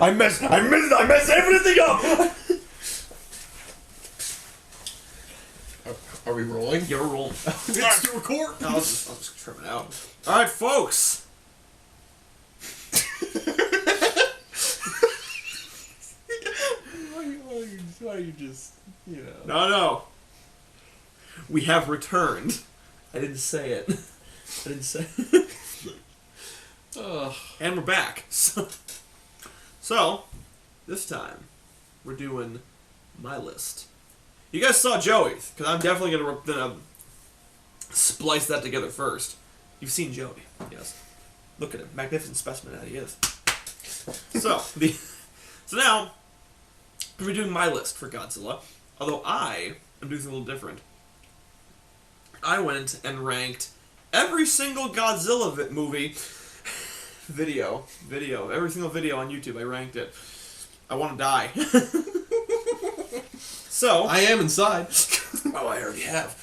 I messed everything up! Are we rolling? Yeah, we're rolling. It's to record! I'll just trim it out. Alright, folks. Why are you just, you know... No. We have returned. I didn't say it. And we're back. So, this time, we're doing my list. You guys saw Joey's, because I'm definitely gonna splice that together first. You've seen Joey, yes. Look at him, magnificent specimen that he is. So now, we're doing my list for Godzilla, although I am doing something a little different. I went and ranked every single Godzilla movie, every single video on YouTube, I ranked it. I want to die. So... I am inside. Oh, I already have.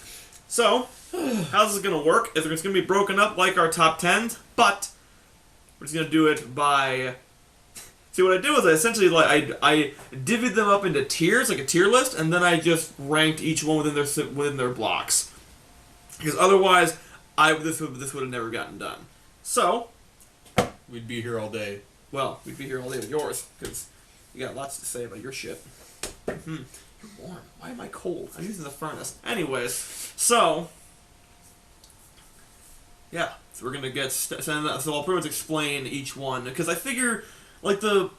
So, how's this going to work? It's going to be broken up like our top 10s, but we're just going to do it by... See, what I do is I essentially, I divvied them up into tiers, like a tier list, and then I just ranked each one within their blocks. Because otherwise, this would have never gotten done. So... We'd be here all day. Well, we'd be here all day with yours, because you got lots to say about your shit. You're warm. Why am I cold? I'm using the furnace. Anyways, so... Yeah, so we're going to get... So I'll pretty much explain each one, because I figure, I think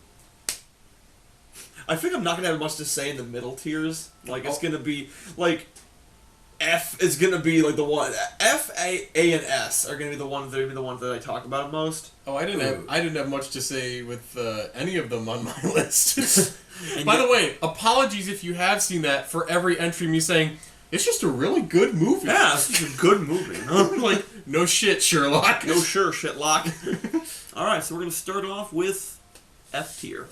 I'm not going to have much to say in the middle tiers. It's going to be, F is going to be, the one... F, A, and S are going to be the ones that I talk about most. Oh, I didn't have much to say with any of them on my list. By the way, apologies if you have seen that for every entry me saying, it's just a really good movie. Yeah, it's just a good movie. No shit, Sherlock. No sure, shitlock. Alright, so we're going to start off with F tier.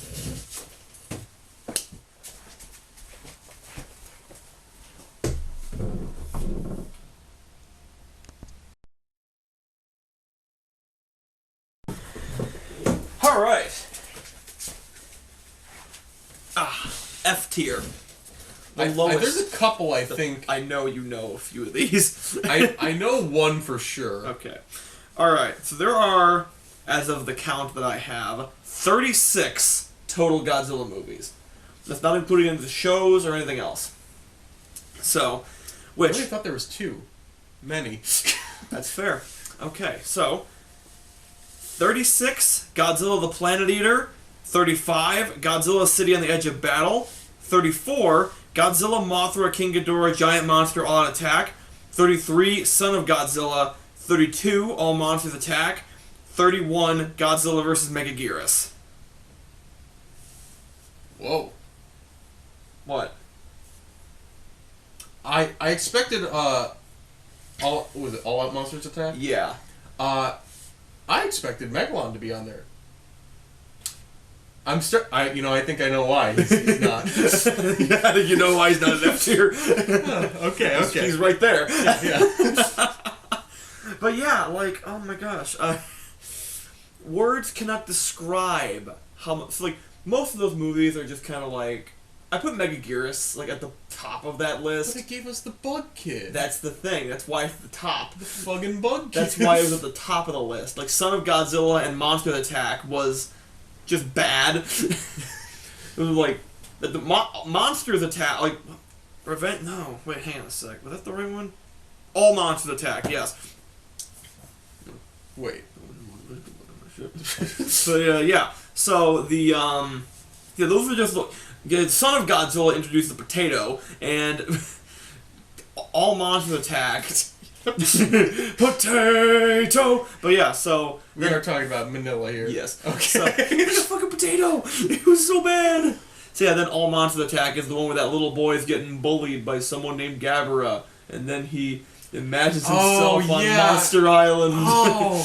Alright. F tier. There's a couple, I think. I know you know a few of these. I know one for sure. Okay. Alright, so there are, as of the count that I have, 36 total Godzilla movies. That's not including any of the shows or anything else. So, I really thought there was 2. Many. That's fair. Okay, so... 36, Godzilla the Planet Eater. 35, Godzilla City on the Edge of Battle. 34, Godzilla, Mothra, King Ghidorah, Giant Monster, All Out Attack. 33, Son of Godzilla. 32, All Monsters Attack. 31, Godzilla vs. Mechagodzilla. Whoa. What? I expected, All Out Monsters Attack? Yeah. I expected Megalon to be on there. I think I know why he's not. Yeah, you know why he's not an F tier. Okay. He's right there. Yeah. But yeah, oh my gosh. Words cannot describe how much... most of those movies are just kind of I put Mechagodzilla, at the top of that list. But it gave us the Bug Kid. That's the thing. That's why it's at the top. The fucking Bug Kid. That's why it was at the top of the list. Son of Godzilla and Monster Attack was just bad. It was the Monsters Attack, no, wait, hang on a sec. Was that the right one? All Monsters Attack, yes. Wait. So, yeah. So, those are just... Son of Godzilla introduced the potato, and All Monsters Attack... Potato! But yeah, so... We are talking about Manila here. Yes. Okay. So, it's a fucking potato! It was so bad! So yeah, then All Monsters Attack is the one where that little boy is getting bullied by someone named Ghidorah, and then he imagines himself on Monster Island. Oh,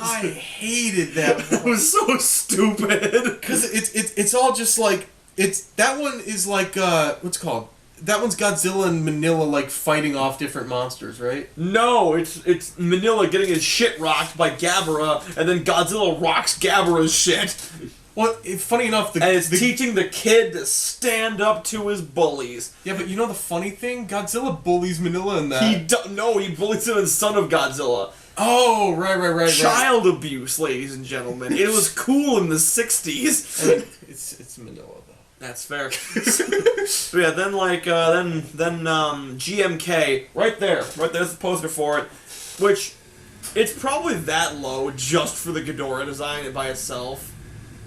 I hated that one. It was so stupid. Because it's all just that one is what's it called? that one's Godzilla and Manila like fighting off different monsters, right? No, it's Manila getting his shit rocked by Ghidorah, and then Godzilla rocks Ghidorah's shit. Well, funny enough, and it's teaching the kid to stand up to his bullies. Yeah, but you know the funny thing? Godzilla bullies Manila in that. He bullies him in Son of Godzilla. Oh, right. Child abuse, ladies and gentlemen. It was cool in the 60s. I mean, it's Manila, though. That's fair. So yeah, then GMK, right there's the poster for it, which, it's probably that low just for the Ghidorah design by itself.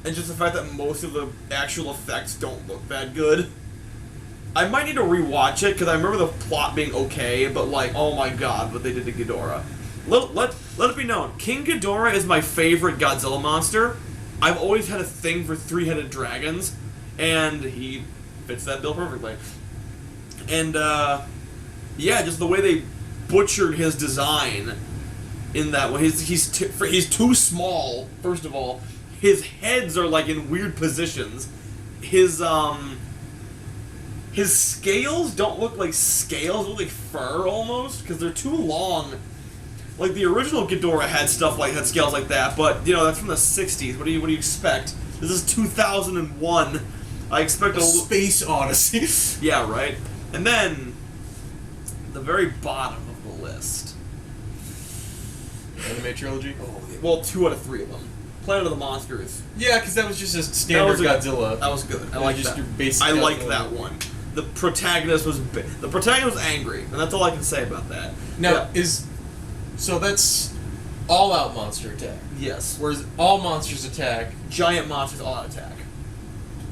And just the fact that most of the actual effects don't look that good. I might need to rewatch it, because I remember the plot being okay, but like, oh my god, what they did to Ghidorah. Let it be known, King Ghidorah is my favorite Godzilla monster. I've always had a thing for three-headed dragons, and he fits that bill perfectly. And, yeah, just the way they butchered his design in that way. He's too small, first of all. His heads are like in weird positions. His scales don't look like scales, they look like fur almost, because they're too long. Like the original Ghidorah had scales like that, but you know that's from the 60s. What do you expect? This is 2001. I expect a Space Odyssey. Yeah, right. And then the very bottom of the list. Anime trilogy. Oh, well, 2 out of 3 of them. Planet of the Monsters. Yeah, because that was just a standard Godzilla. That was good. I like that. Your basic I like Godzilla. that one. The protagonist was angry, and that's all I can say about that. Now so that's all-out monster attack. Yes. Whereas all monsters attack. Giant monsters all out attack.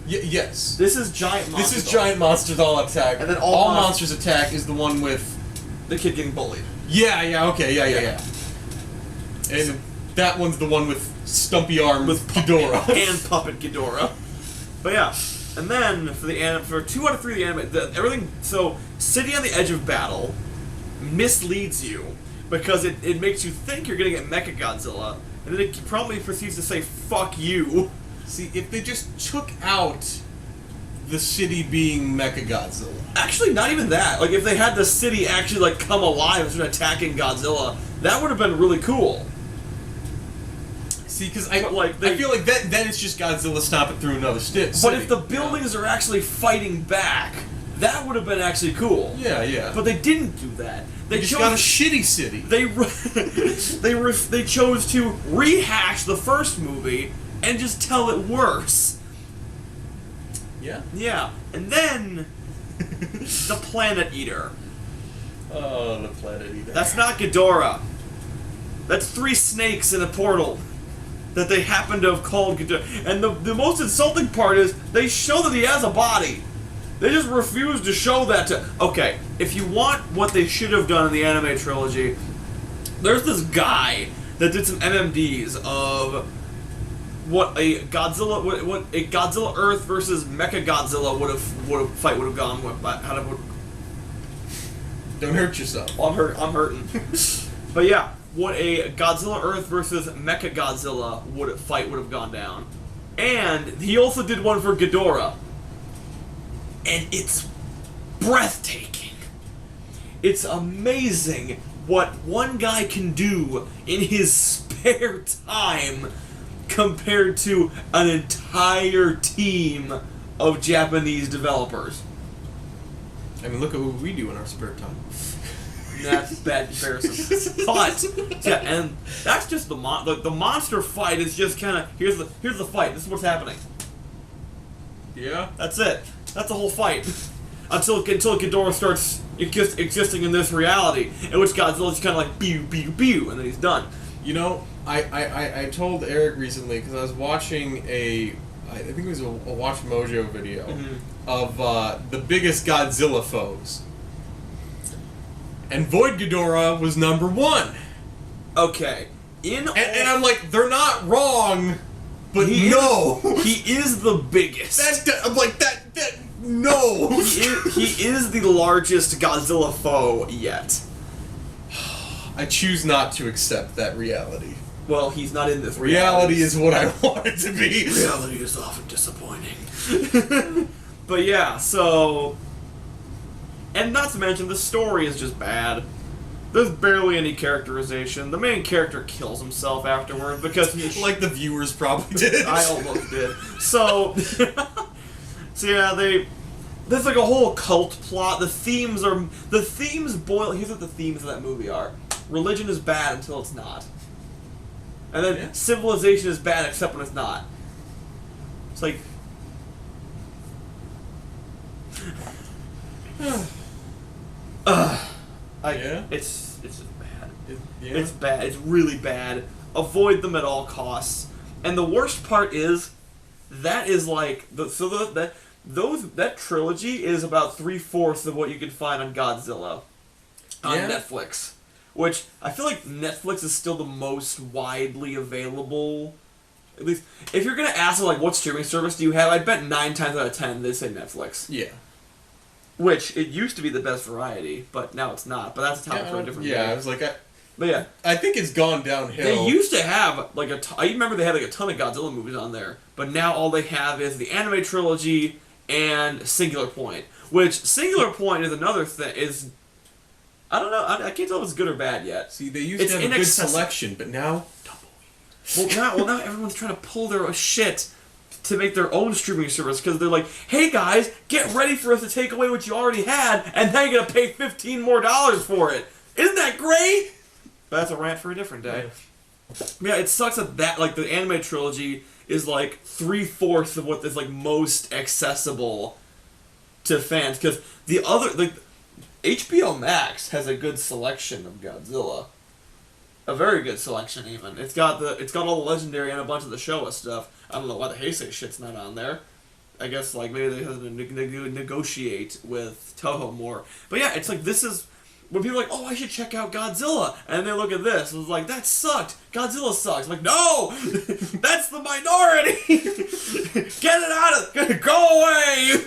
Yes. This is giant monsters. This is giant monsters all out attack. And then all monsters attack is the one with the kid getting bullied. Yeah. Okay. Yeah. And that one's the one with stumpy arm with Ghidorah. And puppet Ghidorah. But yeah. And then for 2 out of 3 of the anime, everything. So City on the Edge of Battle misleads you because it makes you think you're gonna get Mechagodzilla, and then it probably proceeds to say "fuck you." See, if they just took out the city being Mechagodzilla. Actually, not even that. Like if they had the city actually like come alive and start attacking Godzilla, that would have been really cool. See, because I feel like then it's just Godzilla stomping through another city. But if the buildings are actually fighting back, that would have been actually cool. Yeah. But they didn't do that. They just got a shitty city. They chose to rehash the first movie and just tell it worse. Yeah. Yeah, and then the Planet Eater. Oh, the Planet Eater. That's not Ghidorah. That's 3 snakes in a portal that they happen to have called Ghidorah. And the most insulting part is they show that he has a body. They just refuse to show that to... Okay, if you want what they should have done in the anime trilogy, there's this guy that did some MMDs of what a Godzilla Earth versus Mechagodzilla would have gone with. Don't hurt yourself. I'm hurting. But yeah, what a Godzilla Earth versus Mechagodzilla would have gone down. And he also did one for Ghidorah. And it's breathtaking. It's amazing what one guy can do in his spare time compared to an entire team of Japanese developers. I mean, look at what we do in our spare time. That's a bad comparison. But yeah, and that's just the monster fight is just kind of here's the fight. This is what's happening. Yeah, that's it. That's the whole fight. Until Ghidorah starts existing in this reality, in which Godzilla just kind of like pew pew pew, and then he's done. You know, I told Eric recently because I was watching I think it was a Watch Mojo video of the biggest Godzilla foes. And Void Ghidorah was number 1. Okay. And I'm like, they're not wrong, but he is the biggest. I'm like, no! He is the largest Godzilla foe yet. I choose not to accept that reality. Well, he's not in this reality. Is what I want it to be. Reality is often disappointing. But yeah, so And not to mention, the story is just bad. There's barely any characterization. The main character kills himself afterwards because like the viewers probably did. I almost did. So, yeah, there's like a whole cult plot. The themes boil. Here's what the themes of that movie are: religion is bad until it's not, and then civilization is bad except when it's not. It's like. It's just bad. It's bad. It's really bad. Avoid them at all costs. And the worst part is, that is like that trilogy is about 3/4 of what you can find on Godzilla on Netflix, which I feel like Netflix is still the most widely available. At least if you're gonna ask like what streaming service do you have, I bet 9 times out of 10 they say Netflix. Yeah. Which, it used to be the best variety, but now it's not. But that's a topic for a different day. Yeah, I was like, but yeah. I think it's gone downhill. They used to have, like, I remember they had, like, a ton of Godzilla movies on there, but now all they have is the anime trilogy and Singular Point. Which, Singular Point is another thing, I don't know, I can't tell if it's good or bad yet. See, they used to have a good selection, but now... Well, now everyone's trying to pull their shit to make their own streaming service, because they're like, hey guys, get ready for us to take away what you already had, and now you're going to pay $15 more for it. Isn't that great? But that's a rant for a different day. Yeah, it sucks that like, the anime trilogy is like 3/4 of what is like most accessible to fans, because the other, like, HBO Max has a good selection of Godzilla. A very good selection, even. It's got all the legendary and a bunch of the Showa stuff. I don't know why the Heisei shit's not on there. I guess like maybe they have to negotiate with Toho more. But yeah, it's like this is when people are like, oh, I should check out Godzilla, and they look at this and it's like that sucked. Godzilla sucks. I'm like, no, that's the minority. Get it out of go away.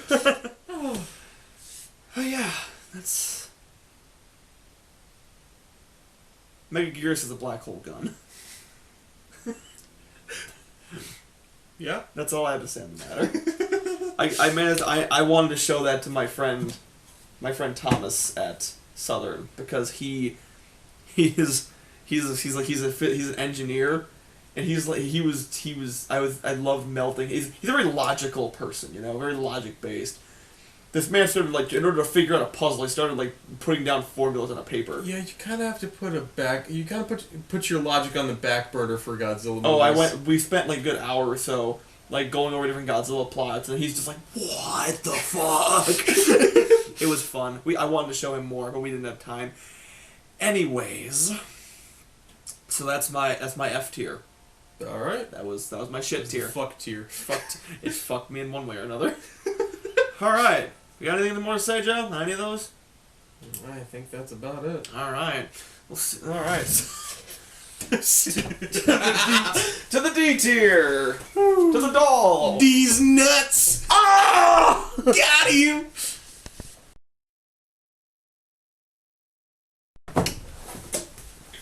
Oh yeah, that's. Mechagodzilla is a black hole gun. Yeah, that's all I have to say on the matter. I wanted to show that to my friend Thomas at Southern, because he's an engineer, and I love melting. He's a very logical person, very logic based. This man started, like, in order to figure out a puzzle, he started, like, putting down formulas on a paper. Yeah, you kind of have to put your logic on the back burner for Godzilla movies. Oh, we spent, like, a good hour or so, like, going over different Godzilla plots, and he's just like, what the fuck? It was fun. I wanted to show him more, but we didn't have time. Anyways, so that's my F tier. All right. That was my shit tier. Fuck tier. It fucked me in one way or another. All right. You got anything more to say, Joe? Any of those? I think that's about it. All right. We'll see. All right. To the D tier. To the doll. These nuts. Ah! Got you.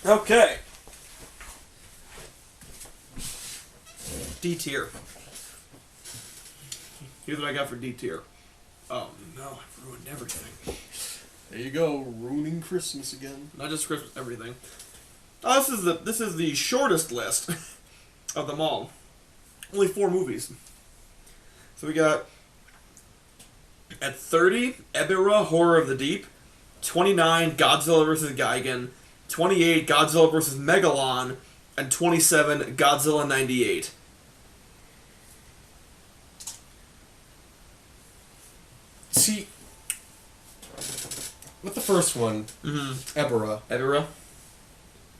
Okay. D tier. Here's what I got for D tier. Oh no, I've ruined everything. There you go, ruining Christmas again. Not just Christmas, everything. Oh, this is the shortest list of them all. Only 4 movies. So we got at 30, Ebirah, Horror of the Deep. 29, Godzilla vs. Gigan. 28, Godzilla vs. Megalon. And 27, Godzilla 98. See, with the first one, Ebirah,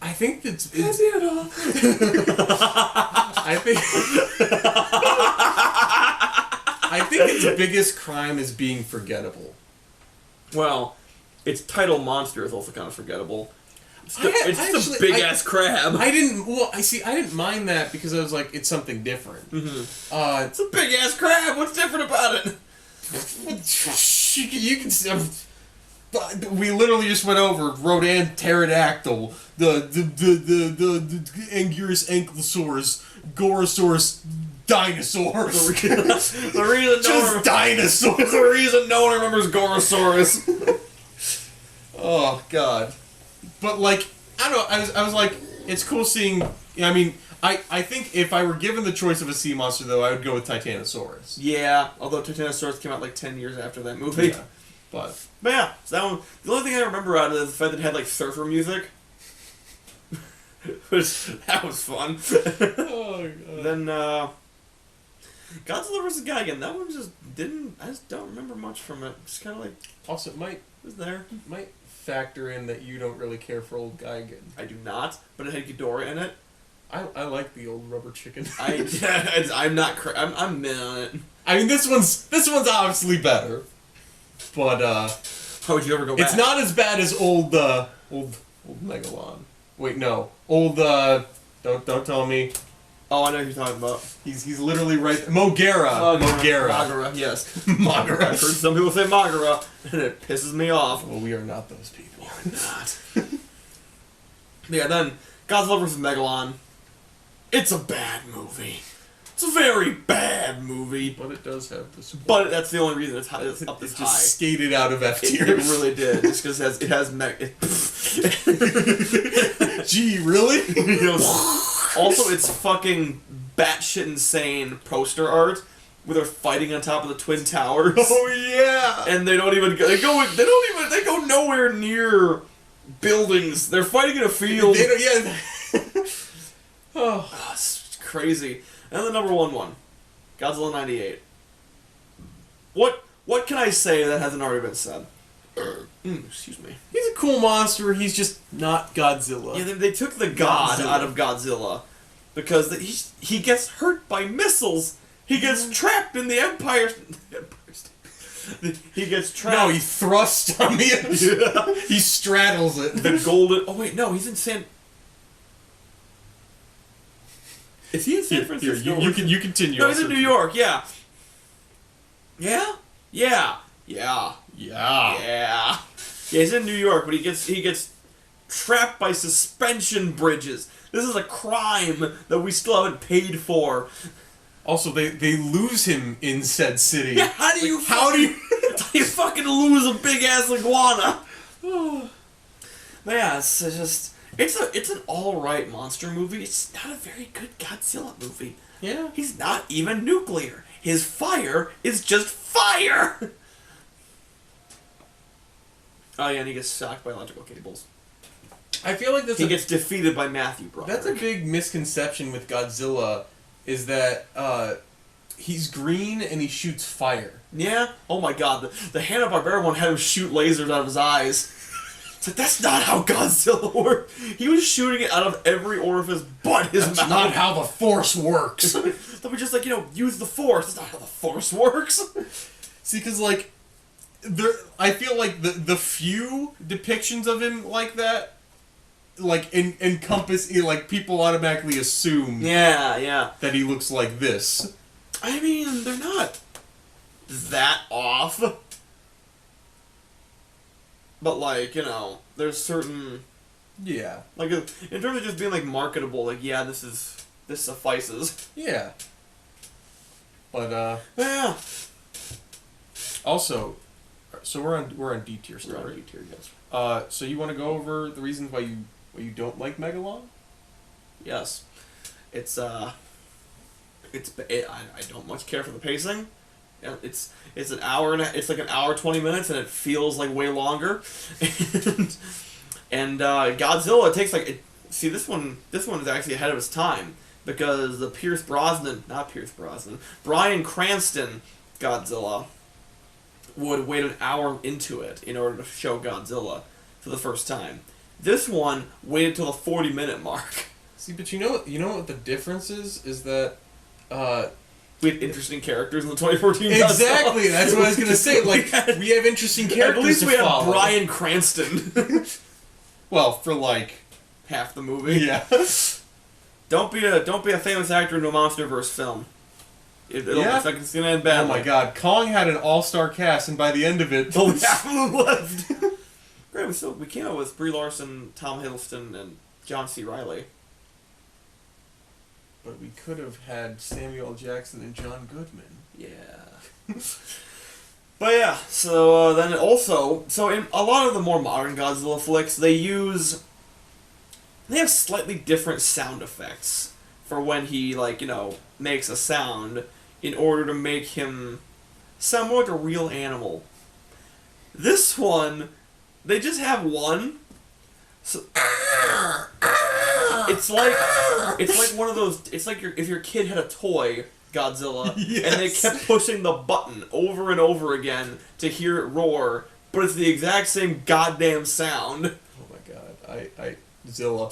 I think that's I think its biggest crime is being forgettable. Well, its title monster is also kind of forgettable. It's just a big ass crab. I didn't mind that because I was like, it's something different. Mm-hmm. It's a big ass crab. What's different about it? You can. We literally just went over Rodan Pterodactyl, the Anguirus Ankylosaurus, Gorosaurus, dinosaurs. The reason dinosaurs. The reason no one remembers Gorosaurus. Oh God. But like, I don't know. I was like, it's cool seeing. I mean, I think if I were given the choice of a sea monster, though, I would go with Titanosaurus. Yeah, although Titanosaurus came out like 10 years after that movie. Yeah. But yeah, so that one. The only thing I remember out of it is the fact that it had like surfer music. That was fun. Oh God. Then Godzilla vs. Gigan. That one just didn't. I just don't remember much from it. Just kind of like. Also, it was there. might factor in that you don't really care for old Gigan. I do not, but it had Ghidorah in it. I like the old rubber chicken. I'm not. I'm mid on it. I mean, this one's obviously better, but how would you ever go back? It's not as bad as old Megalon. Wait, no, old don't tell me. Oh, I know who you're talking about. He's literally right. Mogera. Mogera, yes. Mogera. I've heard some people say Mogera, and it pisses me off. Well, we are not those people. We're not. Yeah, then Godzilla vs. Megalon. It's a bad movie. It's a very bad movie. But it does have this. But that's the only reason it's up this high. Just skated out of F tier. It really did. Just because it has Gee, really? You know, also, it's fucking batshit insane poster art where they're fighting on top of the Twin Towers. Oh yeah. And they don't even go. They go nowhere near buildings. They're fighting in a field. They don't, yeah. Oh, it's crazy. And the number one, Godzilla 98. What can I say that hasn't already been said? Excuse me. He's a cool monster. He's just not Godzilla. Yeah, they took the god out of Godzilla because he gets hurt by missiles. He gets trapped in the Empire State. He gets trapped. No, he thrusts on the. Yeah. He straddles it. The golden. Oh wait, no, he's in San. Is he in San Francisco? You continue. No, he's in New York. Yeah. Yeah. Yeah. Yeah. Yeah, he's in New York, but he gets trapped by suspension bridges. This is a crime that we still haven't paid for. Also, they lose him in said city. Yeah, how do you fucking lose a big ass iguana? But yeah, it's just it's an alright monster movie. It's not a very good Godzilla movie. Yeah. He's not even nuclear. His fire is just fire. Oh yeah, and he gets shocked by electrical cables. I feel like he gets defeated by Matthew Broderick. That's a big misconception with Godzilla, is that he's green and he shoots fire. Yeah? Oh my god, the Hanna-Barbera one had him shoot lasers out of his eyes. It's like, that's not how Godzilla works. He was shooting it out of every orifice but his mouth. That's not how the Force works. They'll be just like, use the Force. That's not how the Force works. See, because, like, I feel like the few depictions of him like that, like, encompass, like, people automatically assume that he looks like this. I mean, they're not that off. But, like, there's certain... Yeah. Like, in terms of just being, like, marketable, like, yeah, this suffices. Yeah. But, yeah. Also, so we're on D tier still, We're on right? D tier, yes. So you want to go over the reasons why you don't like Megalon? Yes. I don't much care for the pacing. It's an hour it's like an hour 20 minutes and it feels like way longer. and Godzilla, it takes see this one is actually ahead of its time because the Bryan Cranston Godzilla would wait an hour into it in order to show Godzilla for the first time. This one waited till the 40-minute mark. See, but you know what the difference is that we have interesting characters in the 2014 Exactly, that's what I was gonna say. Like, we have interesting characters. At least to we have follow. Bryan Cranston. Well, for like half the movie. Yeah. Don't be a famous actor in a MonsterVerse film. It's gonna end badly. Oh my god, Kong had an all-star cast, and by the end of it, only half of them left. Great, we came out with Brie Larson, Tom Hiddleston, and John C. Reilly. But we could have had Samuel L. Jackson and John Goodman. Yeah. But yeah, so then also, so in a lot of the more modern Godzilla flicks, they have slightly different sound effects for when he, like, makes a sound in order to make him sound more like a real animal. This one, they just have one. So, it's like one of those. It's like if your kid had a toy Godzilla, yes. and they kept pushing the button over and over again to hear it roar, but it's the exact same goddamn sound. Oh my god, I Zilla.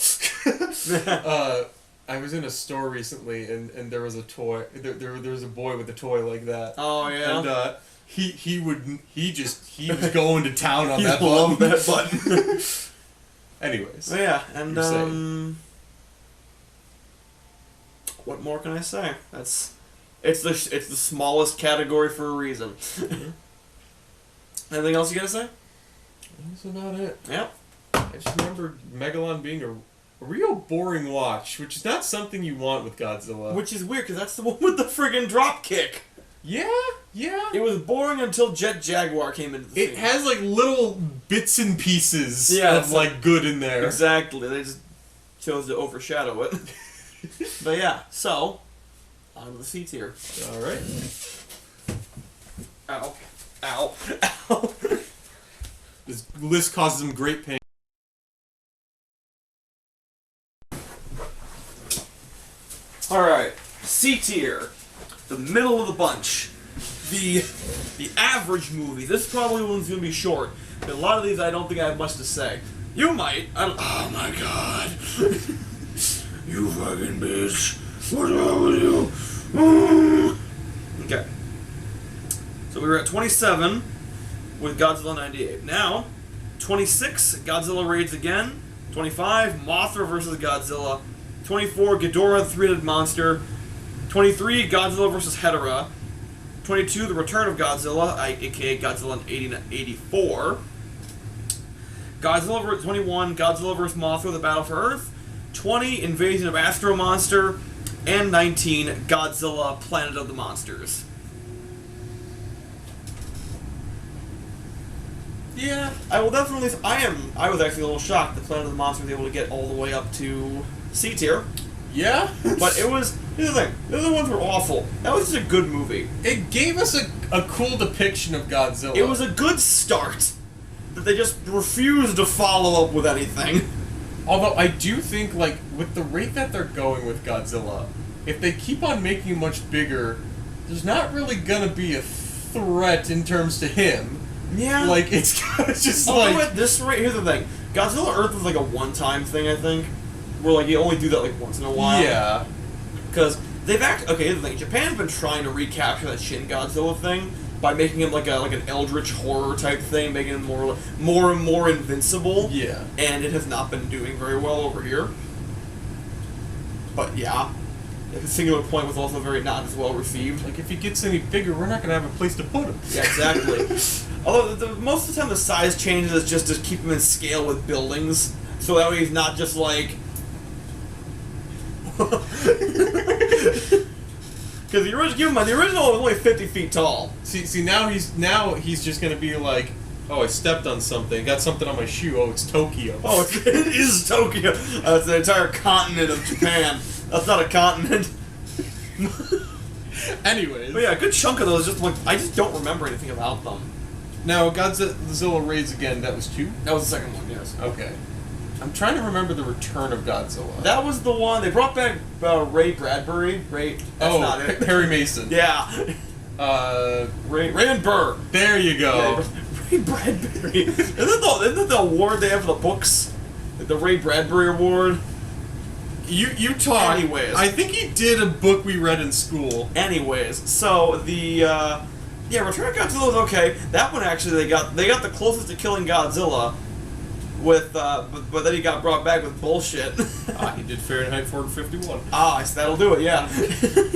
I was in a store recently, and there was a toy. There was a boy with a toy like that. Oh yeah. And he was going to town on that loved button. that button. Anyways. So yeah, and what more can I say? It's the smallest category for a reason. Mm-hmm. Anything else you gotta say? That's about it. Yep. I just remember Megalon being a real boring watch, which is not something you want with Godzilla. Which is weird, because that's the one with the friggin' drop kick. Yeah. It was boring until Jet Jaguar came into the scene. It has like little bits and pieces it's of like good in there. Exactly. They just chose to overshadow it. But yeah, so on to the C tier. All right. Ow. Ow. Ow. This list causes him great pain. Alright, C tier. The middle of the bunch. The average movie. This probably one's gonna be short. But a lot of these I don't think I have much to say. You might. Oh my god. You fucking bitch. What's wrong with you? Okay. So we were at 27 with Godzilla 98. Now, 26, Godzilla Raids Again. 25, Mothra vs. Godzilla. 24, Ghidorah the Three-Headed Monster. 23, Godzilla vs. Hedorah. 22, The Return of Godzilla, aka Godzilla in 84. Godzilla 21, Godzilla vs. Mothra, The Battle for Earth. 20, Invasion of Astro Monster. And 19, Godzilla, Planet of the Monsters. Yeah, I will definitely. I was actually a little shocked that Planet of the Monsters was able to get all the way up to C tier. Yeah? But it was. Here's the thing. The other ones were awful. That was just a good movie. It gave us a cool depiction of Godzilla. It was a good start. That they just refused to follow up with anything. Although I do think, like, with the rate that they're going with Godzilla, if they keep on making him much bigger, there's not really gonna be a threat in terms to him. Yeah. Like, it's just Although like... at this rate, here's the thing. Godzilla Earth was like a one-time thing, I think. Where, like, you only do that, like, once in a while. Yeah. Because they've actually... Okay, here's the thing. Japan's been trying to recapture that Shin Godzilla thing by making him like an eldritch horror type thing, making him more and more invincible. Yeah. And it has not been doing very well over here. But yeah. The Singular Point was also very not as well received. Like, if he gets any bigger, we're not gonna have a place to put him. Yeah, exactly. Although, most of the time the size changes is just to keep him in scale with buildings. So that way he's not just like... Because the original was only 50 feet tall. See, now he's just gonna be like, oh, I stepped on something, got something on my shoe, oh, it's Tokyo. Oh, it is Tokyo. It's the entire continent of Japan. That's not a continent. Anyways. But yeah, a good chunk of those just like, I just don't remember anything about them. Now, Godzilla Raids Again, that was 2? That was the second one, yes. Okay. I'm trying to remember the Return of Godzilla. That was the one, they brought back Ray Bradbury. That's not it. Perry Mason. Yeah. Raymond Burr. There you go. Ray Bradbury. Isn't it the award they have for the books? The Ray Bradbury Award? You talk. Anyways. I think he did a book we read in school. Anyways, so the Return of Godzilla was okay. That one actually they got the closest to killing Godzilla with but then he got brought back with bullshit. He did Fahrenheit 451. That'll do it, yeah.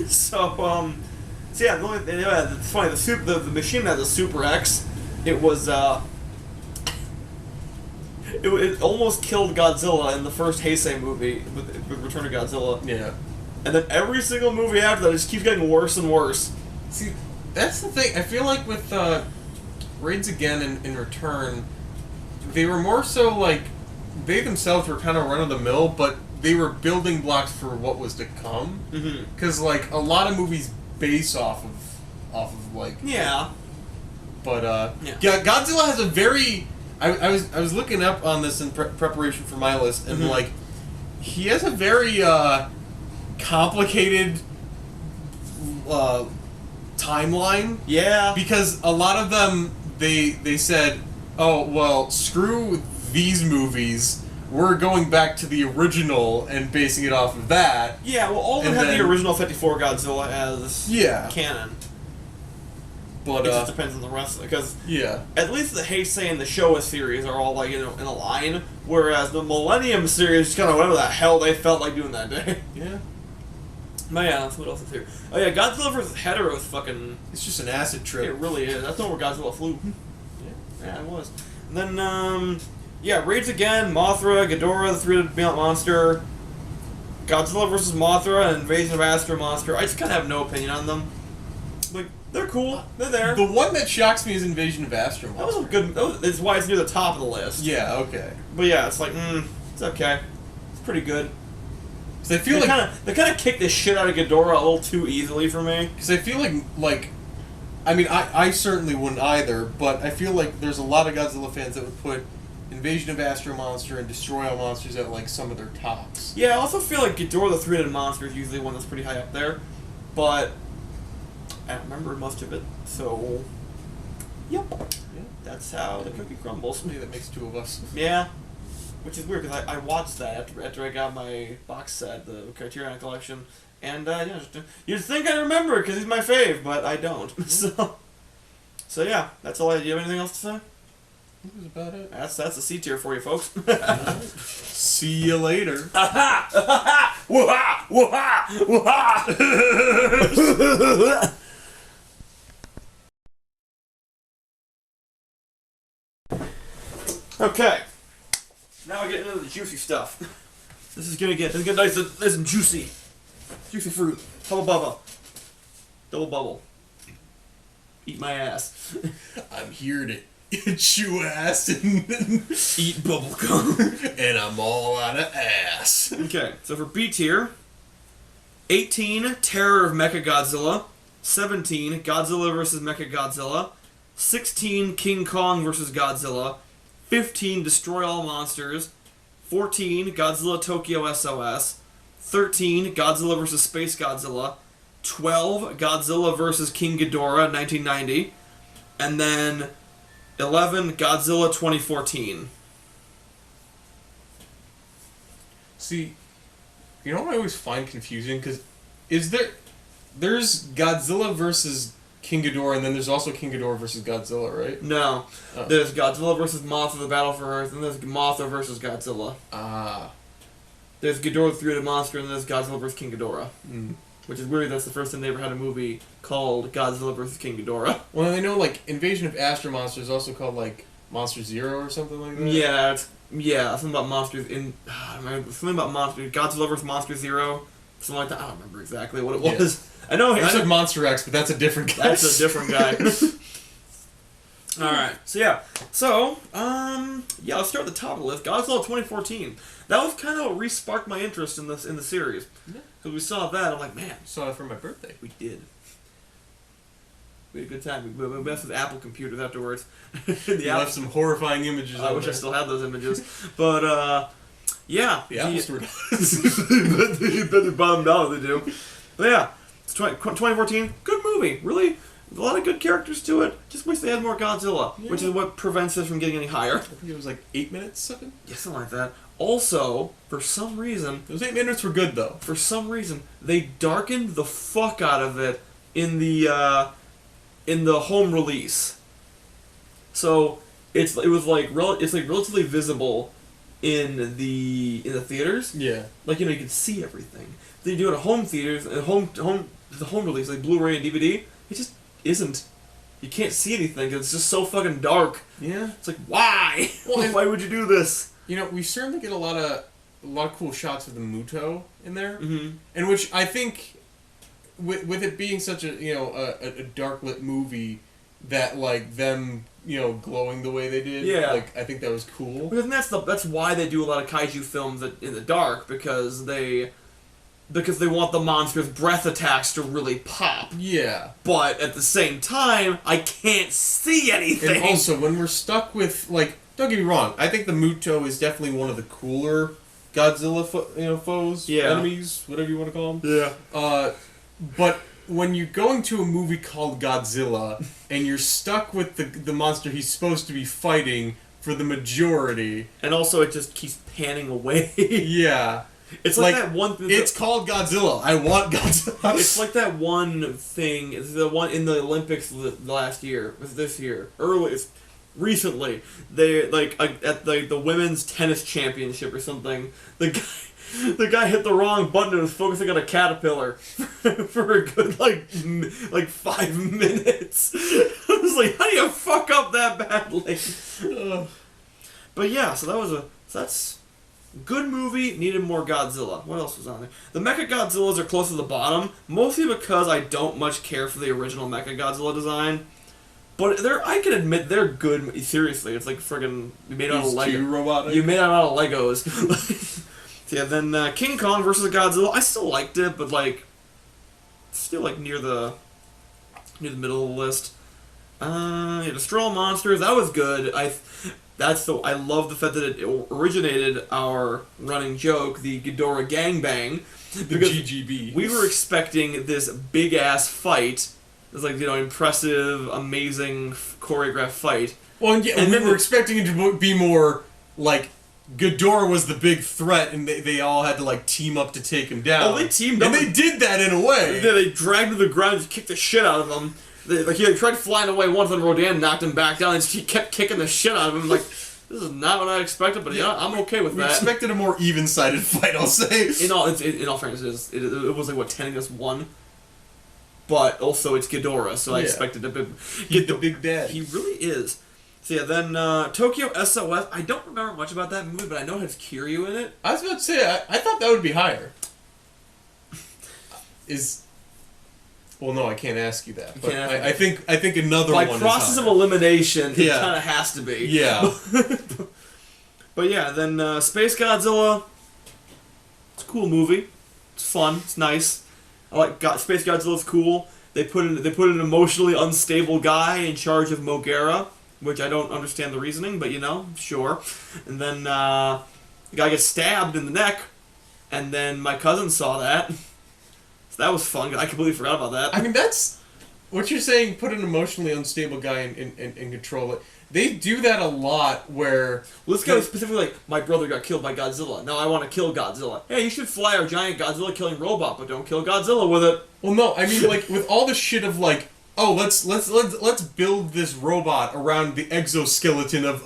So yeah, it's funny, the machine has a Super X. It was it almost killed Godzilla in the first Heisei movie with Return of Godzilla. Yeah. And then every single movie after that, it just keeps getting worse and worse. See, that's the thing. I feel like with Raids Again in return, they were more so like they themselves were kind of run of the mill, but they were building blocks for what was to come. Because like a lot of movies base off of like yeah. But yeah, Godzilla has a very. I was looking up on this in preparation for my list, and like he has a very complicated timeline. Yeah. Because a lot of them they said, oh well, screw these movies. We're going back to the original and basing it off of that. Yeah, well, all of them had the original 54 Godzilla as canon. But it just depends on the rest of it, because yeah, at least the Heisei and the Showa series are all like in a line, whereas the Millennium series just kind of whatever the hell they felt like doing that day. Yeah. But yeah, that's what else is here. Oh yeah, Godzilla vs. Hetero is fucking. It's just an acid trip. It really is. That's not where Godzilla flew. Yeah, it was. And then yeah, Raids Again, Mothra, Ghidorah, the three-headed giant monster, Godzilla vs. Mothra, and Invasion of Astro Monster. I just kind of have no opinion on them. Like, they're cool. They're there. The one that shocks me is Invasion of Astro Monster. That was a good. That's why it's near the top of the list. Yeah. Okay. But yeah, it's like, it's okay. It's pretty good. Because I feel they kind of kicked the shit out of Ghidorah a little too easily for me. Because I feel like, I mean, I certainly wouldn't either. But I feel like there's a lot of Godzilla fans that would put Invasion of Astro Monster and Destroy All Monsters at like some of their tops. Yeah, I also feel like Ghidorah the three-headed monster is usually one that's pretty high up there, but I don't remember much of it, so yep. Yeah, that's how the cookie crumbles. Maybe that makes two of us. Yeah, which is weird because I watched that after I got my box set, the Criterion collection, and yeah, you'd think I remember because he's my fave, but I don't. So yeah, that's all. Do you have anything else to say? That was about it. That's a C tier for you, folks. See you later. Okay. Now we're getting into the juicy stuff. This is gonna get nice and juicy. Juicy fruit. Hubba bubba. Double bubble. Eat my ass. I'm here to chew ass and eat bubblegum. And I'm all out of ass. Okay, so for B tier, 18, Terror of Mechagodzilla. 17, Godzilla vs. Mechagodzilla. 16, King Kong vs. Godzilla. 15, Destroy All Monsters. 14, Godzilla Tokyo SOS. 13, Godzilla vs. Space Godzilla. 12, Godzilla vs. King Ghidorah, 1990. And then 11, Godzilla 2014. See, you know what I always find confusing? Because there's Godzilla versus King Ghidorah, and then there's also King Ghidorah versus Godzilla, right? No. Oh. There's Godzilla versus Mothra, the Battle for Earth, and there's Mothra versus Godzilla. Ah. There's Ghidorah the three-headed monster, and there's Godzilla versus King Ghidorah. Mm. Which is weird, that's the first time they ever had a movie called Godzilla vs. King Ghidorah. Well, I know, like, Invasion of Astro Monster is also called, like, Monster Zero or something like that? Yeah, something about monsters in... something about monsters... Godzilla vs. Monster Zero, something like that. I don't remember exactly what it was. Yeah. I know... I said Monster X, but that's a different guy. That's a different guy. Alright, so yeah. So, yeah, let's start at the top of the list. Godzilla 2014. That was kind of what re-sparked my interest in the series. Yeah. Because we saw that, I'm like, man. Saw it for my birthday. We did. We had a good time. We messed with Apple computers afterwards. Left some horrifying images. I wish I still had those images. But, yeah. The Apple Store does. You bet they bombed out, they do. But yeah, it's 2014. Good movie. Really, a lot of good characters to it. Just wish they had more Godzilla, which is what prevents us from getting any higher. I think it was like 8 minutes, 7? Yeah, something like that. Also, for some reason... Those 8 minutes were good, though. For some reason, they darkened the fuck out of it in the home release. So, it's relatively visible in the theaters. Yeah. Like, you can see everything. Then you do it at home theaters, the home release, like Blu-ray and DVD, it just isn't. You can't see anything, 'cause it's just so fucking dark. Yeah. It's like, why? Well, why would you do this? We certainly get a lot of cool shots of the Muto in there, mm-hmm. in which I think, with it being such a a dark lit movie, that like them, glowing the way they did. Yeah. Like I think that was cool. Because that's why they do a lot of kaiju films in the dark, because they want the monster's breath attacks to really pop. Yeah. But at the same time, I can't see anything. And also, when we're stuck with, like, don't get me wrong, I think the Muto is definitely one of the cooler Godzilla foes, enemies, whatever you want to call them. Yeah. But when you're going to a movie called Godzilla and you're stuck with the monster he's supposed to be fighting for the majority, and also it just keeps panning away. Yeah. It's like that one. It's called Godzilla. I want Godzilla. It's like that one thing. It's the one in the Olympics last year. It was this year. Recently, they at the women's tennis championship or something. The guy hit the wrong button and was focusing on a caterpillar for a good like 5 minutes. I was like, how do you fuck up that badly? But yeah, so that's. Good movie, needed more Godzilla. What else was on there? The Mechagodzillas are close to the bottom, mostly because I don't much care for the original Mechagodzilla design. But I can admit they're good. Seriously, it's like friggin' you made it out of Lego. You made it out of Legos. So yeah, then King Kong versus Godzilla. I still liked it, but still near the middle of the list. Destroy All Monsters. That was good. I love the fact that it originated our running joke, the Ghidorah gangbang. The GGB. We were expecting this big ass fight. It was impressive, amazing choreographed fight. Well, and we were expecting it to be more like Ghidorah was the big threat, and they all had to team up to take him down. Oh, they teamed up. And they did that in a way. Yeah, they dragged him to the ground and kicked the shit out of him. He tried flying away once, and Rodan knocked him back down, and he kept kicking the shit out of him. This is not what I expected, but I'm okay with that. We expected a more even-sided fight, I'll say. In all fairness, it was 10 against 1. But also it's Ghidorah, so I expected to get the big dad. He really is. So yeah, then Tokyo SOS. I don't remember much about that movie, but I know it has Kiryu in it. I was about to say, I thought that would be higher. Well, no, I can't ask you that. But I think another one is higher. By process of elimination, it kind of has to be. Yeah. But yeah, then Space Godzilla. It's a cool movie. It's fun. It's nice. I like Space Godzilla's cool. They put an emotionally unstable guy in charge of Mogera, which I don't understand the reasoning, but sure. And then the guy gets stabbed in the neck, and then my cousin saw that. That was fun. I completely forgot about that. I mean, that's what you're saying. Put an emotionally unstable guy in control it. They do that a lot. Where this guy was specifically my brother got killed by Godzilla. Now I want to kill Godzilla. Hey, you should fly our giant Godzilla killing robot, but don't kill Godzilla with it. Well, no, I mean with all the shit of let's build this robot around the exoskeleton of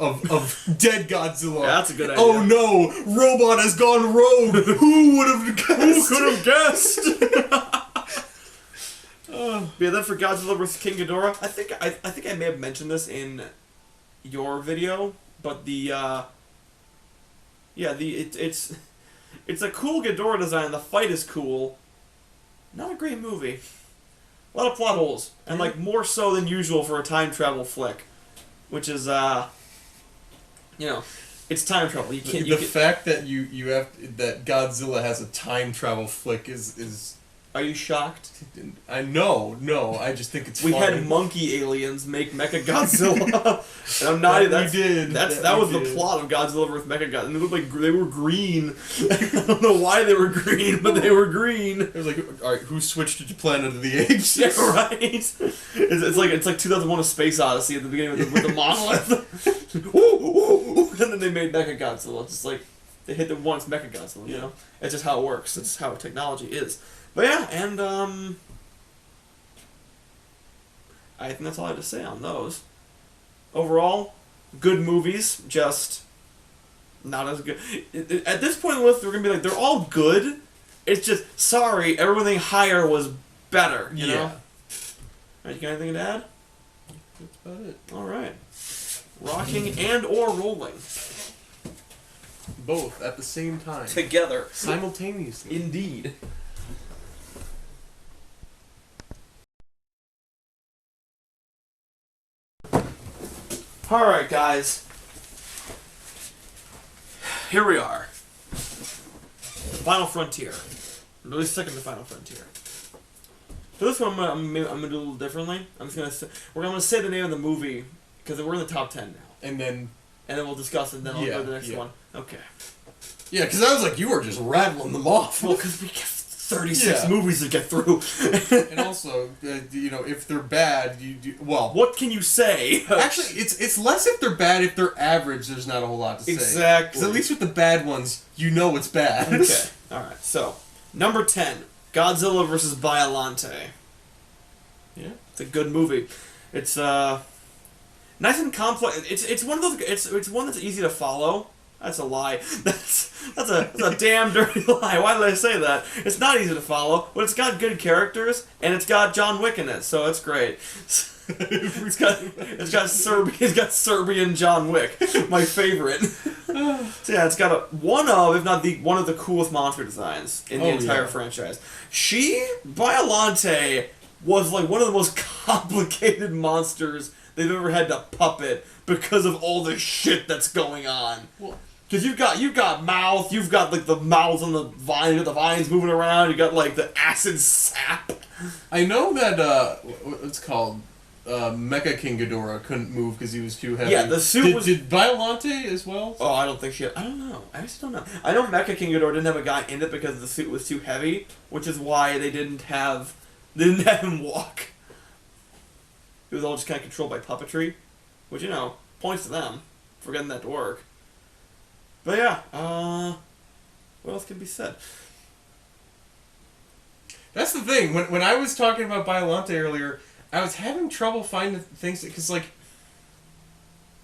dead Godzilla. Yeah, that's a good idea. Oh no, robot has gone rogue. Who would have guessed? Who could have guessed? Yeah, then for Godzilla vs. King Ghidorah, I think I may have mentioned this in your video, but it's a cool Ghidorah design. The fight is cool. Not a great movie. A lot of plot holes, and more so than usual for a time travel flick, which is it's time travel. You can't. The fact that that Godzilla has a time travel flick is. Are you shocked? No. I just think it's. We funny. had monkey aliens make Mechagodzilla, and I'm not. We did. That was the plot of Godzilla vs. Mechagodzilla, and they looked like they were green. I don't know why they were green, but they were green. It was all right, who switched to Planet of the Apes? Yeah, right. It's like 2001: A Space Odyssey at the beginning with the monolith. And then they made Mechagodzilla. Just they hit it once, Mechagodzilla. It's just how it works. It's how technology is. But yeah, and I think that's all I have to say on those. Overall, good movies, just not as good. At this point in the list, we're going to be they're all good. It's just, sorry, everything higher was better, you know? Alright, you got anything to add? That's about it. Alright. Rocking and or rolling. Both at the same time. Together. Simultaneously. Indeed. Alright, guys. Here we are. Final Frontier. I'm really sticking to Final Frontier. For this one, I'm gonna do a little differently. I'm gonna say the name of the movie because we're in the top 10 now, And then we'll discuss it. And then I'll go to the next one. Okay. Yeah, because I was like, you were just rattling them off. Well, because we got 36 movies to get through. And also, if they're bad, well. What can you say? Actually, it's less if they're bad. If they're average, there's not a whole lot to say. Exactly. Because at least with the bad ones, you know it's bad. Okay. All right. So, number 10, Godzilla vs. Biollante. Yeah. It's a good movie. It's nice and complex. It's one of those. It's one that's easy to follow. That's a lie. That's a damn dirty lie. Why did I say that? It's not easy to follow, but it's got good characters and it's got John Wick in it, so it's great. It's got Serbian John Wick, my favorite. So yeah, it's got one of the coolest monster designs in the entire franchise. Biollante was like one of the most complicated monsters they've ever had to puppet because of all the shit that's going on. Because you've got mouth, you've got like the mouths on the vine, you got the vines moving around, you got like the acid sap. I know that what's called Mecha King Ghidorah couldn't move because he was too heavy. Yeah, the suit was. Did Biollante as well? Oh, I don't think she. I don't know. I just don't know. I know Mecha King Ghidorah didn't have a guy in it because the suit was too heavy, which is why they didn't have him walk. It was all just kind of controlled by puppetry, which points to them for getting that to work. But yeah, what else can be said? That's the thing. When I was talking about Biollante earlier, I was having trouble finding things because like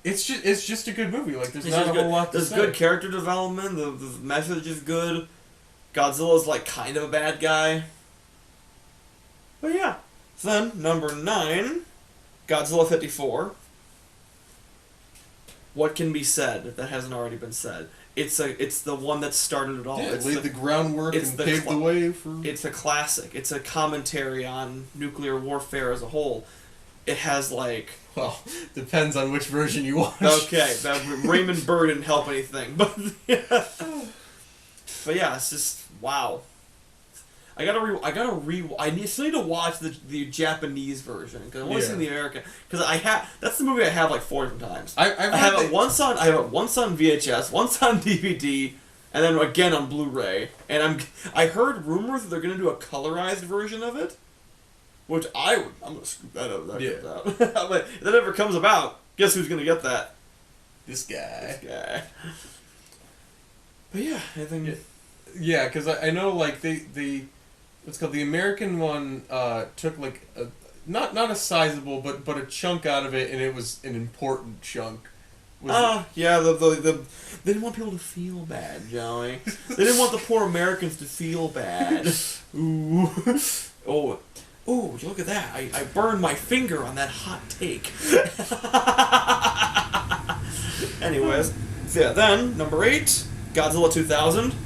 it's just a good movie. Like there's not a whole lot to say. There's good character development. The message is good. Godzilla's like kind of a bad guy. But yeah. So then number 9, Godzilla 54. What can be said that hasn't already been said? It's the one that started it all. Yeah, it laid the groundwork and paved the way for. It's a classic. It's a commentary on nuclear warfare as a whole. It has like. Well, depends on which version you watch. Okay, Raymond Burr didn't help anything, but yeah. But yeah, it's just wow. I still need to watch the Japanese version because I want to see the American because that's the movie I have like 4 different times. I have it once on VHS, once on DVD, and then again on Blu-ray. And I heard rumors that they're gonna do a colorized version of it, which I'm gonna scoop that up. Comes out. But if that ever comes about, guess who's gonna get that? This guy. But yeah, I think. Yeah, because I know like what's called the American one took like not a sizable but a chunk out of it, and it was an important chunk. Yeah, they didn't want people to feel bad, Joey. They didn't want the poor Americans to feel bad. Ooh. Oh, look at that! I burned my finger on that hot take. Anyways, so yeah, then number 8, Godzilla 2000.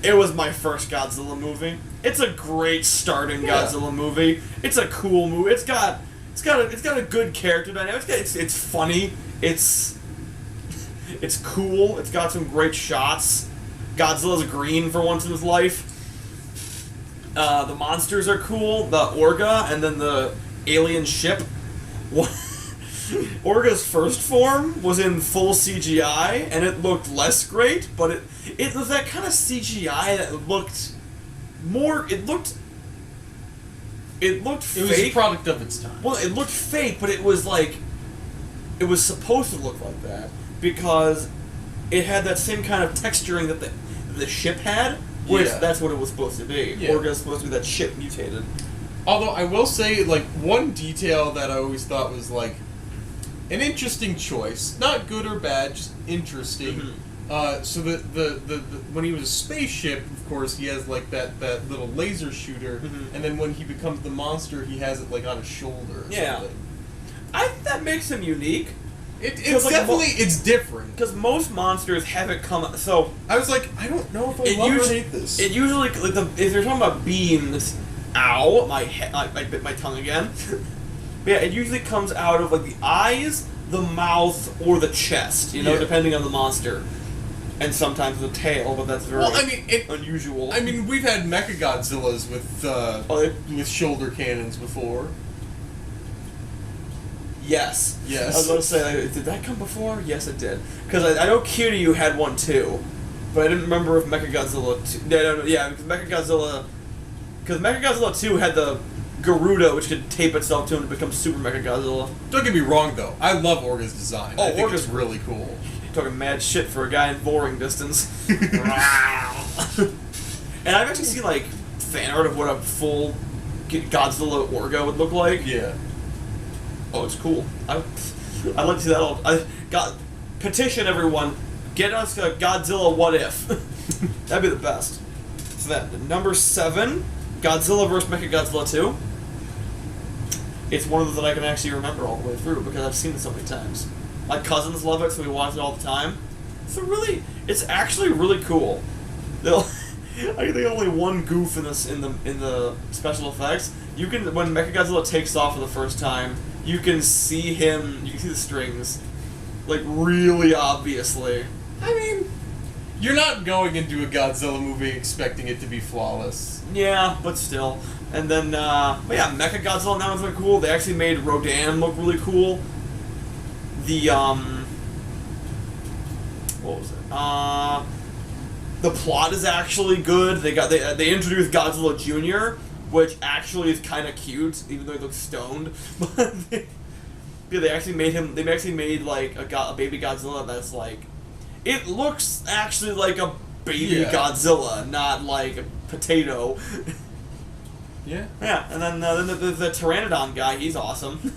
It was my first Godzilla movie. It's a great starting Godzilla movie. It's a cool movie. It's got a good character dynamic. It's funny. It's cool. It's got some great shots. Godzilla's green for once in his life. The monsters are cool. The Orga and then the alien ship. Orga's first form was in full CGI, and it looked less great, but it was that kind of CGI that looked more. It looked fake. It was a product of its time. Well, it looked fake, but it was like it was supposed to look like that because it had that same kind of texturing that the ship had, which that's what it was supposed to be. Yeah. Orga's supposed to be that ship mutated. Although I will say, like, one detail that I always thought was like an interesting choice, not good or bad, just interesting. Mm-hmm. So the when he was a spaceship, of course, he has like that little laser shooter, and then when he becomes the monster, he has it like on his shoulder. Or something. I think that makes him unique. It's like definitely it's different because most monsters have it come. So I was like, I don't know if I love or hate this. It usually if you're talking about beams, ow, my head, I bit my tongue again. But yeah, it usually comes out of like the eyes, the mouth or the chest, you know, Yeah. depending on the monster. And sometimes the tail, but that's very unusual. I mean, we've had Mechagodzillas with shoulder cannons before. Yes. Yes. I was going to say, did that come before? Yes, it did. Because I know Kiryu had one too, but I didn't remember if Mechagodzilla 2... Yeah, because Mechagodzilla 2 had the Garuda, which could tape itself to him to become Super Mechagodzilla. Don't get me wrong, though. I love Orga's design. I think it's really cool. You're talking mad shit for a guy in boring distance. And I've actually seen, like, fan art of what a full Godzilla Orga would look like. Yeah. Oh, it's cool. I'd like to see that all. Petition everyone, get us a Godzilla What If. That'd be the best. So that number 7, Godzilla vs. Mechagodzilla 2. It's one of those that I can actually remember all the way through because I've seen it so many times. My cousins love it, so we watch it all the time. It's actually really cool. I think only one goof in the special effects. You can, when Mechagodzilla takes off for the first time, you can see the strings, like, really obviously. I mean, you're not going into a Godzilla movie expecting it to be flawless. Yeah, but still. And then, but yeah, Mechagodzilla now is really cool. They actually made Rodan look really cool. What was it? The plot is actually good. They introduced Godzilla Jr., which actually is kind of cute, even though he looks stoned. But they actually made him. They actually made like a baby Godzilla that's like, it looks actually like a baby Godzilla, not like a potato. Yeah. Yeah, and then the Pteranodon guy, he's awesome.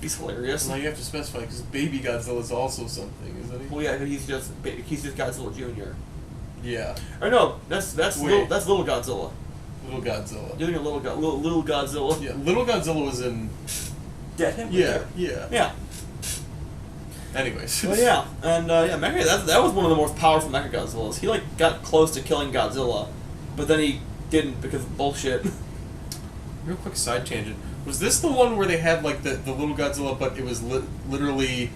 He's hilarious. Now you have to specify because baby Godzilla is also something, isn't he? Well, yeah, he's just Godzilla Jr. Yeah. Or no, that's little Godzilla. Little Godzilla. You're thinking little Godzilla. Yeah, Little Godzilla was in. Dead him. Yeah. Yeah. Anyways. Well, yeah, and that was one of the most powerful Mechagodzillas. He like got close to killing Godzilla, but then he didn't because of bullshit. Real quick side tangent. Was this the one where they had like the little Godzilla, but it was literally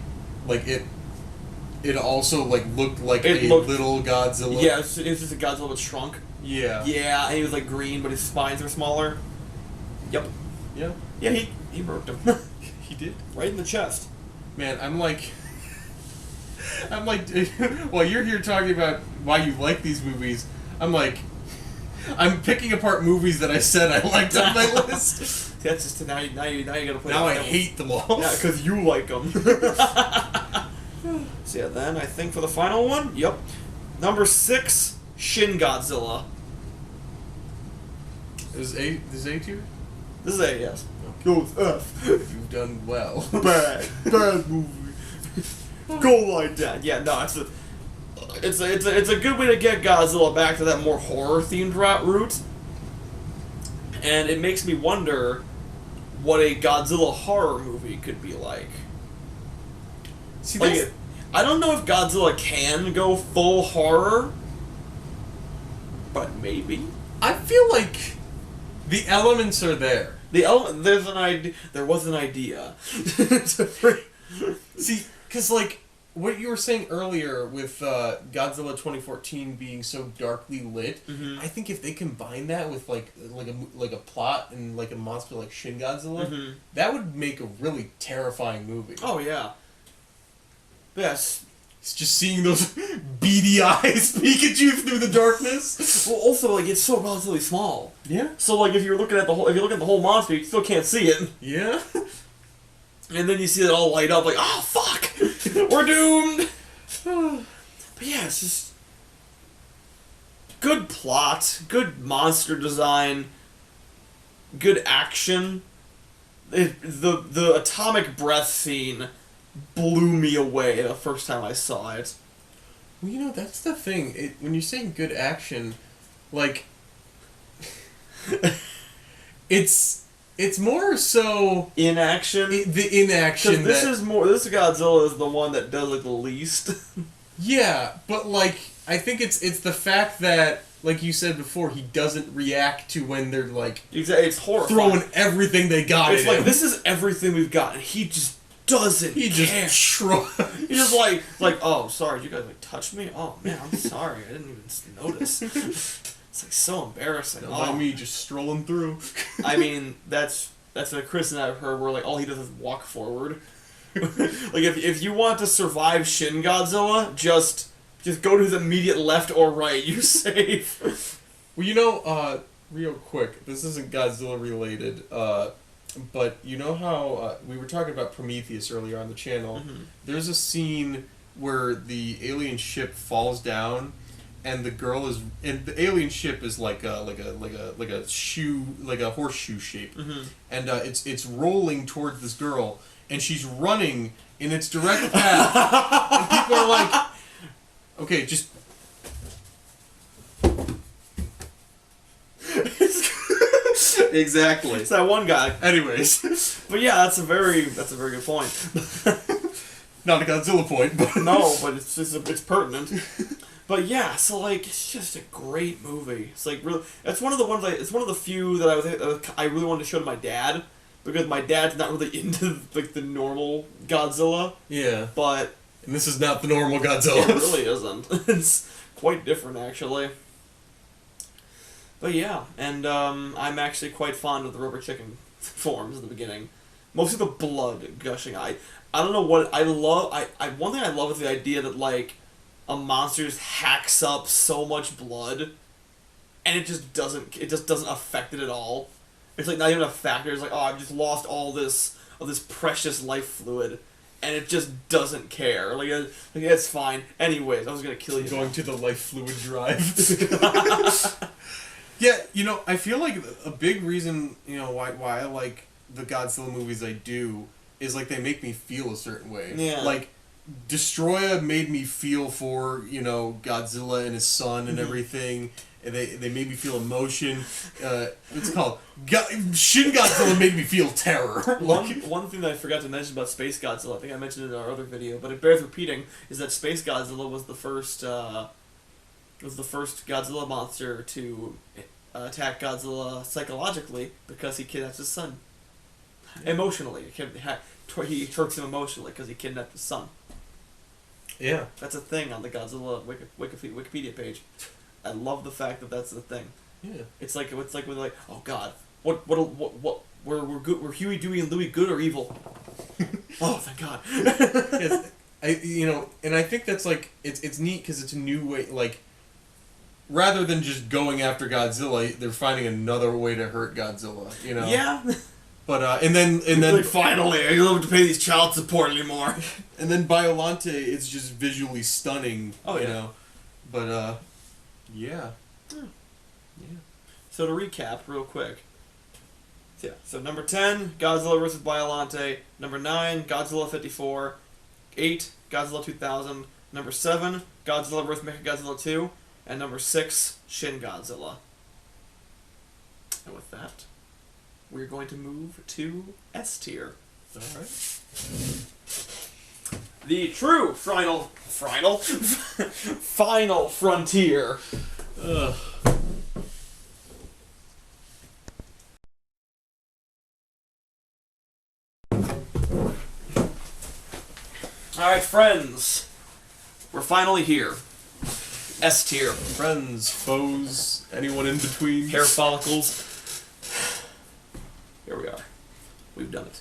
like it also like looked like little Godzilla? Yeah, it was just a Godzilla with shrunk. Yeah. Yeah, and he was like green, but his spines were smaller. Yep. Yeah. Yeah, he murked him. He did? Right in the chest. Man, I'm like, while you're here talking about why you like these movies, I'm picking apart movies that I said I liked on my list. That's just now you gotta play. Now I hate them all. Yeah, because you like them. So yeah, then I think for the final one, yep, number 6, Shin Godzilla. Is A tier? This is A, yes. Go F. You've done well. Bad movie. Go like that. Yeah, no, it's a good way to get Godzilla back to that more horror themed route, and it makes me wonder what a Godzilla horror movie could be like. See, like, I don't know if Godzilla can go full horror, but maybe. I feel like the elements are there. There was an idea. See, because like what you were saying earlier with Godzilla 2014 being so darkly lit, mm-hmm. I think if they combine that with like a plot and like a monster like Shin Godzilla, mm-hmm. that would make a really terrifying movie. Oh yeah. Yes. It's just seeing those beady eyes Pikachu through the darkness. Well, also like it's so relatively small. Yeah. So like if you're looking at the whole monster, you still can't see it. Yeah. And then you see it all light up, like, oh fuck, we're doomed. But yeah, it's just good plot, good monster design, good action. The atomic breath scene blew me away the first time I saw it. Well, you know, that's the thing. When you're saying good action, like, it's more so inaction. The inaction. This Godzilla is the one that does it the least. Yeah, but like I think it's the fact that, like you said before, he doesn't react to when they're like it's horrifying. Throwing everything they got. It's like this is everything we've got, and he just doesn't He care. just shrugged. He's just like, oh, sorry, you guys like touched me? Oh man, I'm sorry, I didn't even notice. It's like so embarrassing. Not me just strolling through. I mean, that's a criticism I've heard where like all he does is walk forward. Like if you want to survive Shin Godzilla, just go to the immediate left or right. You're safe. Well, real quick, this isn't Godzilla related, but you know how we were talking about Prometheus earlier on the channel? Mm-hmm. There's a scene where the alien ship falls down, and the alien ship is like a horseshoe shape, Mm-hmm. and it's rolling towards this girl, and she's running in its direct path, and people are like, okay, just. Exactly. It's that one guy. Anyways, But yeah, that's a very good point. not a Godzilla point, but No, but it's pertinent. But yeah, so like it's just a great movie. It's like really, it's one of the few that I really wanted to show to my dad because my dad's not really into like the normal Godzilla. yeah. But And this is not the normal it Godzilla. really isn't. It's quite different actually. But yeah, and I'm actually quite fond of the rubber chicken forms in the beginning. Mostly the blood gushing. I don't know what I love. One thing I love is the idea that like a monster just hacks up so much blood, and it just doesn't affect it at all. It's like not even a factor. It's like, oh, I've just lost all this of this precious life fluid, and it just doesn't care. Like it's fine. Anyways, I was gonna kill you. Going to the life fluid drive. Yeah, I feel like a big reason, why I like the Godzilla movies I do is like they make me feel a certain way. Yeah. Like Destroya made me feel for, Godzilla and his son and everything. And they made me feel emotion. What's it called? Shin Godzilla made me feel terror. One thing that I forgot to mention about Space Godzilla, I think I mentioned it in our other video, but it bears repeating, is that Space Godzilla was the first Godzilla monster to attack Godzilla psychologically because he kidnaps his son. Emotionally. He hurts him emotionally because he kidnapped his son. Yeah. That's a thing on the Godzilla Wikipedia page. I love the fact that that's the thing. Yeah. It's like when like, oh God, what we're good, we're Huey, Dewey, and Louie, good or evil? Oh, thank God. Yes, and I think that's like it's neat because it's a new way. Like, rather than just going after Godzilla, they're finding another way to hurt Godzilla. Yeah. But and then like, finally, I don't have to pay these child support anymore. And then Biollante, it's just visually stunning. Oh yeah. But yeah. Yeah. So to recap, real quick. Yeah. So number 10, Godzilla vs. Biollante. Number 9, Godzilla 54. 8, Godzilla 2000. Number 7, Godzilla vs. Mechagodzilla 2. And number 6, Shin Godzilla. And with that, we're going to move to S tier. Alright. The true final frontier. Ugh. Alright, friends. We're finally here. S tier. Friends, foes, anyone in between. Hair follicles. Here we are. We've done it.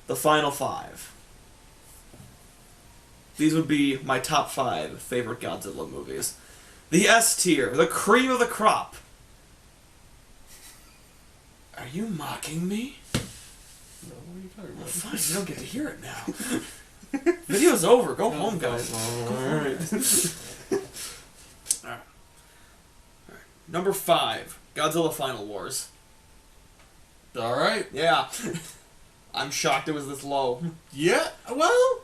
The final 5. These would be my top 5 favorite Godzilla movies. The S tier, the cream of the crop. Are you mocking me? No, what are you talking about? Fine, you don't get to hear it now. Video's over. Go home, guys. Alright. Number 5, Godzilla Final Wars. Alright. Yeah. I'm shocked it was this low. Yeah, well,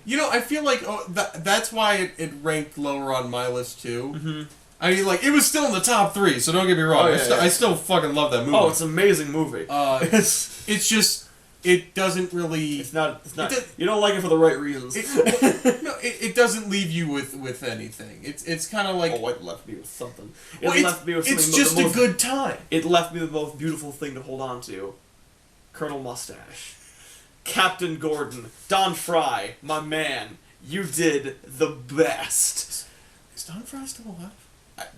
I feel like that's why it ranked lower on my list too. Mm-hmm. I mean, like, it was still in the top 3, so don't get me wrong. Oh, yeah, I still fucking love that movie. Oh, it's an amazing movie. It's just, it doesn't really... It's not... You don't like it for the right reasons. It doesn't leave you with anything. It's kind of like... Oh, it left me with something. It's just a good time. It left me with the most beautiful thing to hold on to. Colonel Mustache. Captain Gordon, Don Fry, my man, you did the best. Is Don Fry still alive?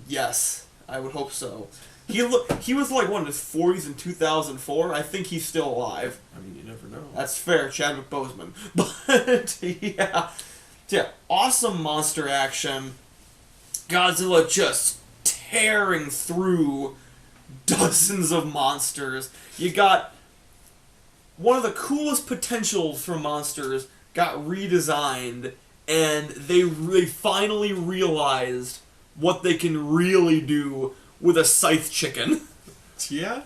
Yes, I would hope so. He was like in his 40s in 2004. I think he's still alive. I mean, you never know. That's fair, Chadwick Boseman. But yeah, awesome monster action. Godzilla just tearing through dozens of monsters. You got one of the coolest potentials for monsters got redesigned, and they finally realized what they can really do with a scythe chicken. Yeah?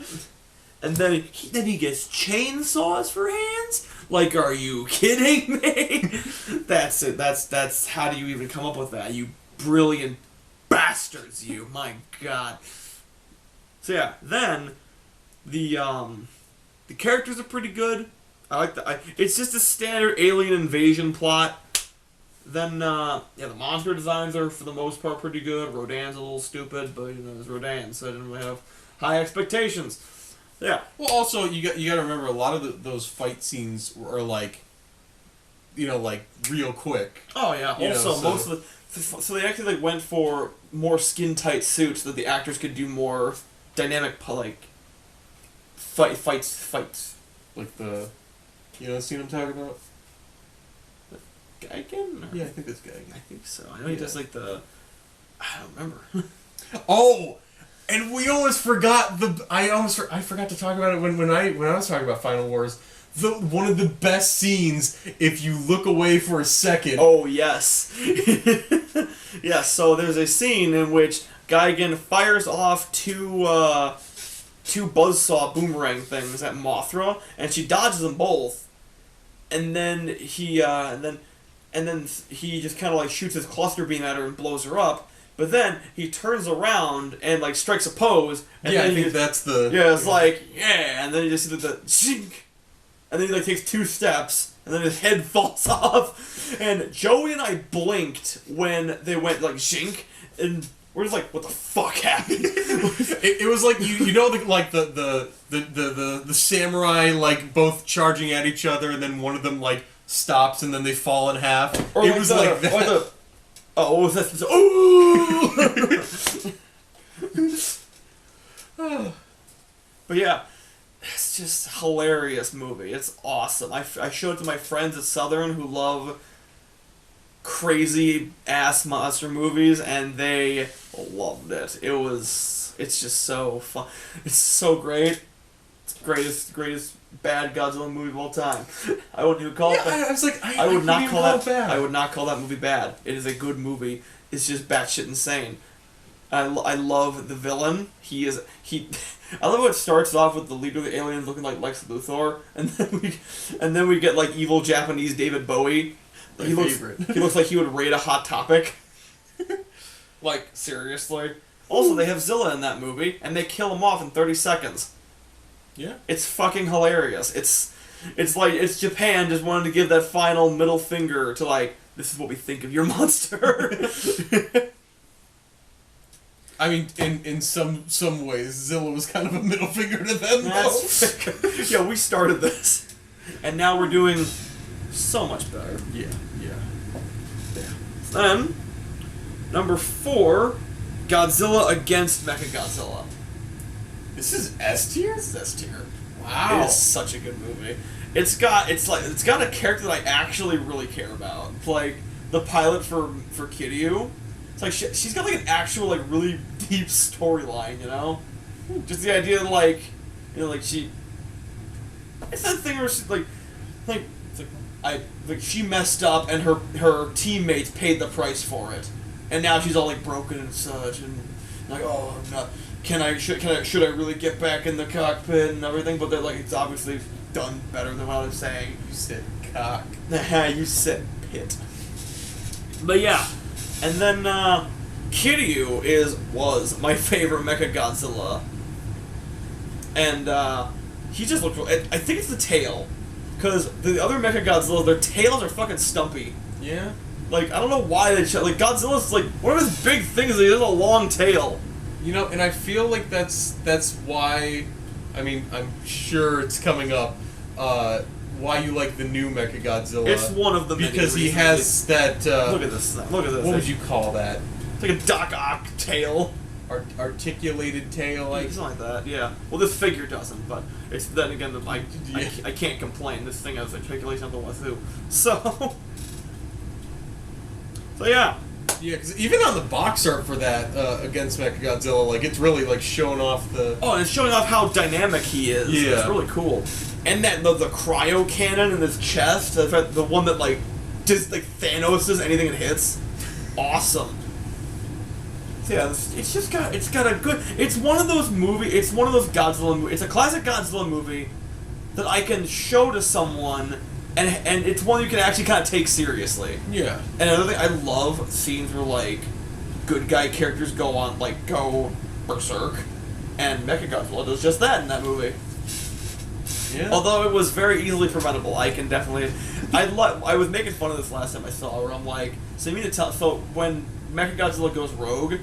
And then he gets chainsaws for hands? Like, are you kidding me? That's it. That's how do you even come up with that? You brilliant bastards, you. My God. So yeah, then the characters are pretty good. I like the it's just a standard alien invasion plot. Then the monster designs are for the most part pretty good. Rodan's a little stupid, but it's Rodan, so I didn't really have high expectations. Yeah. Well, also you got to remember a lot of those fight scenes are like real quick. Oh yeah. Also, most of so they actually went for more skin tight suits so that the actors could do more dynamic fights. Like the scene I'm talking about? Geigen? Yeah, I think that's Geigen. I think so. I know he does I don't remember. Oh, and we almost forgot I forgot to talk about it when I was talking about Final Wars. One of the best scenes, if you look away for a second. Oh yes. Yes. So there's a scene in which Geigen fires off two buzzsaw boomerang things at Mothra, and she dodges them both, and then he just kind of shoots his cluster beam at her and blows her up. But then he turns around and strikes a pose. And yeah, then I think that's the. Yeah, it's and then you just see the zink, and then he takes 2 steps, and then his head falls off. And Joey and I blinked when they went zink, and we're just what the fuck happened? it was like the samurai both charging at each other, and then one of them stops, and then they fall in half. Or it was like that. What was that? Oh! But yeah, it's just a hilarious movie. It's awesome. I showed it to my friends at Southern who love crazy ass monster movies, and they loved it. It's just so fun. It's so great. It's the greatest bad Godzilla movie of all time. I wouldn't even call it that. I was like, I would not call that bad. I would not call that movie bad. It is a good movie. It's just batshit insane. I love the villain. I love how it starts off with the leader of the aliens looking like Lex Luthor, and then we get evil Japanese David Bowie. He looks like he would raid a Hot Topic. Seriously. Also, they have Zilla in that movie, and they kill him off in 30 seconds. Yeah. It's fucking hilarious. It's Japan just wanted to give that final middle finger to this is what we think of your monster. I mean, in some ways, Zilla was kind of a middle finger to them, though. Yeah, we started this, and now we're doing so much better. Yeah. Then, number 4, Godzilla against Mechagodzilla. This is S tier? This is S tier. Wow. It is such a good movie. It's got a character that I actually really care about. The pilot for Kiryu. It's she's got an actual really deep storyline, Just the idea that she. It's that thing where she's she messed up and her teammates paid the price for it, and now she's all broken and such, and oh no, should I really get back in the cockpit and everything? But they're it's obviously done better than what I was saying. You said cock. You said pit. But yeah, and then Kiryu was my favorite Mechagodzilla, and he just looked. I think it's the tail. Because the other Mechagodzilla, their tails are fucking stumpy. Yeah? I don't know why they... Godzilla's, one of his big things is he has a long tail. And I feel like that's why... I mean, I'm sure it's coming up. why you like the new Mechagodzilla. It's one of the many because he reasons. has that. Look at this. Look at this. What would you call that? It's like a Doc Ock tail. Articulated tail, like something like that. Yeah. Well, this figure doesn't, but it's then again. I can't complain. This thing has articulation up the wazoo. So yeah. Yeah, because even on the box art for that against Mechagodzilla, like it's really like showing off the. Oh, and it's showing off how dynamic he is. Yeah. It's really cool. And that the cryo cannon in his chest, the one that like just like Thanos does anything it hits. Awesome. So yeah, it's got a good. It's one of those Godzilla movies. It's a classic Godzilla movie that I can show to someone. And it's one you can actually kind of take seriously. Yeah. And another thing, I love scenes where, like, good guy characters go berserk. And Mechagodzilla does just that in that movie. Yeah. Although it was very easily preventable. I can definitely... I was making fun of this last time I saw where I'm like... So when Mechagodzilla goes rogue,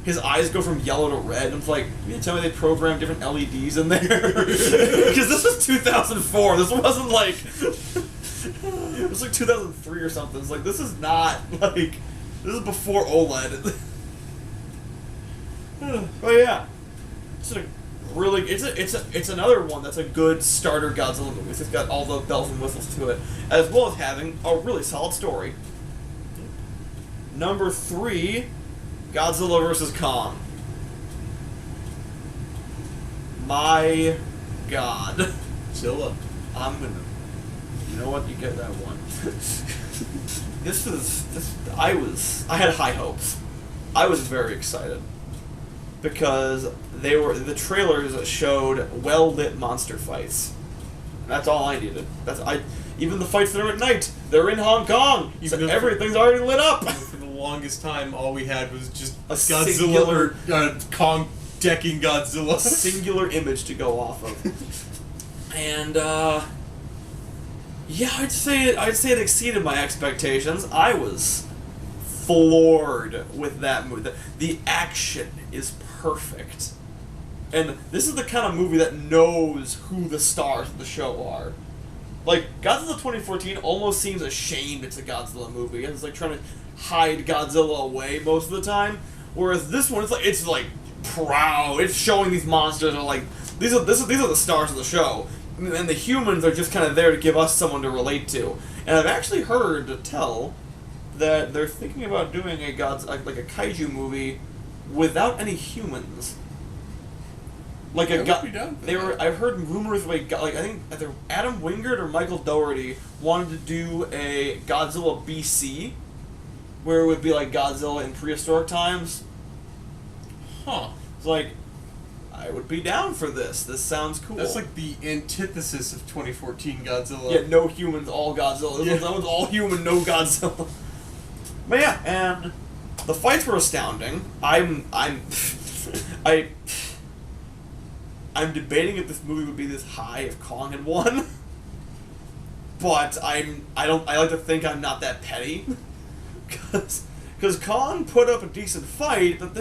his eyes go from yellow to red, and it's like, you mean to tell me they programmed different LEDs in there? Because this was 2004. This wasn't like... It was like 2003 or something. It's like, this is not, like... This is before OLED. But yeah. It's another one that's a good starter Godzilla movie. It's got all the bells and whistles to it, as well as having a really solid story. Number 3... Godzilla vs. Kong. My God. Zilla. I'm gonna... You know what? You get that one. I had high hopes. I was very excited. Because the trailers showed well-lit monster fights. That's all I needed. Even the fights that are at night, they're in Hong Kong. So everything's already lit up. For the longest time, all we had was just a Godzilla Kong decking Godzilla. A singular image to go off of. And yeah, I'd say it exceeded my expectations. I was floored with that movie. The action is perfect. And this is the kind of movie that knows who the stars of the show are. Like, Godzilla 2014 almost seems ashamed it's a Godzilla movie. It's like trying to hide Godzilla away most of the time. Whereas this one, it's like proud. It's showing these monsters are like, these are the stars of the show. And the humans are just kind of there to give us someone to relate to. And I've actually heard tell that they're thinking about doing a kaiju movie without any humans. Like I've heard rumors I think either Adam Wingard or Michael Dougherty wanted to do a Godzilla BC, where it would be like Godzilla in prehistoric times. Huh. It's like, I would be down for this. This sounds cool. That's like the antithesis of 2014 Godzilla. Yeah, no humans, all Godzilla. That was all human, no Godzilla. But yeah, and the fights were astounding. I'm debating if this movie would be this high if Kong had won. But I like to think I'm not that petty. Because Kong put up a decent fight, but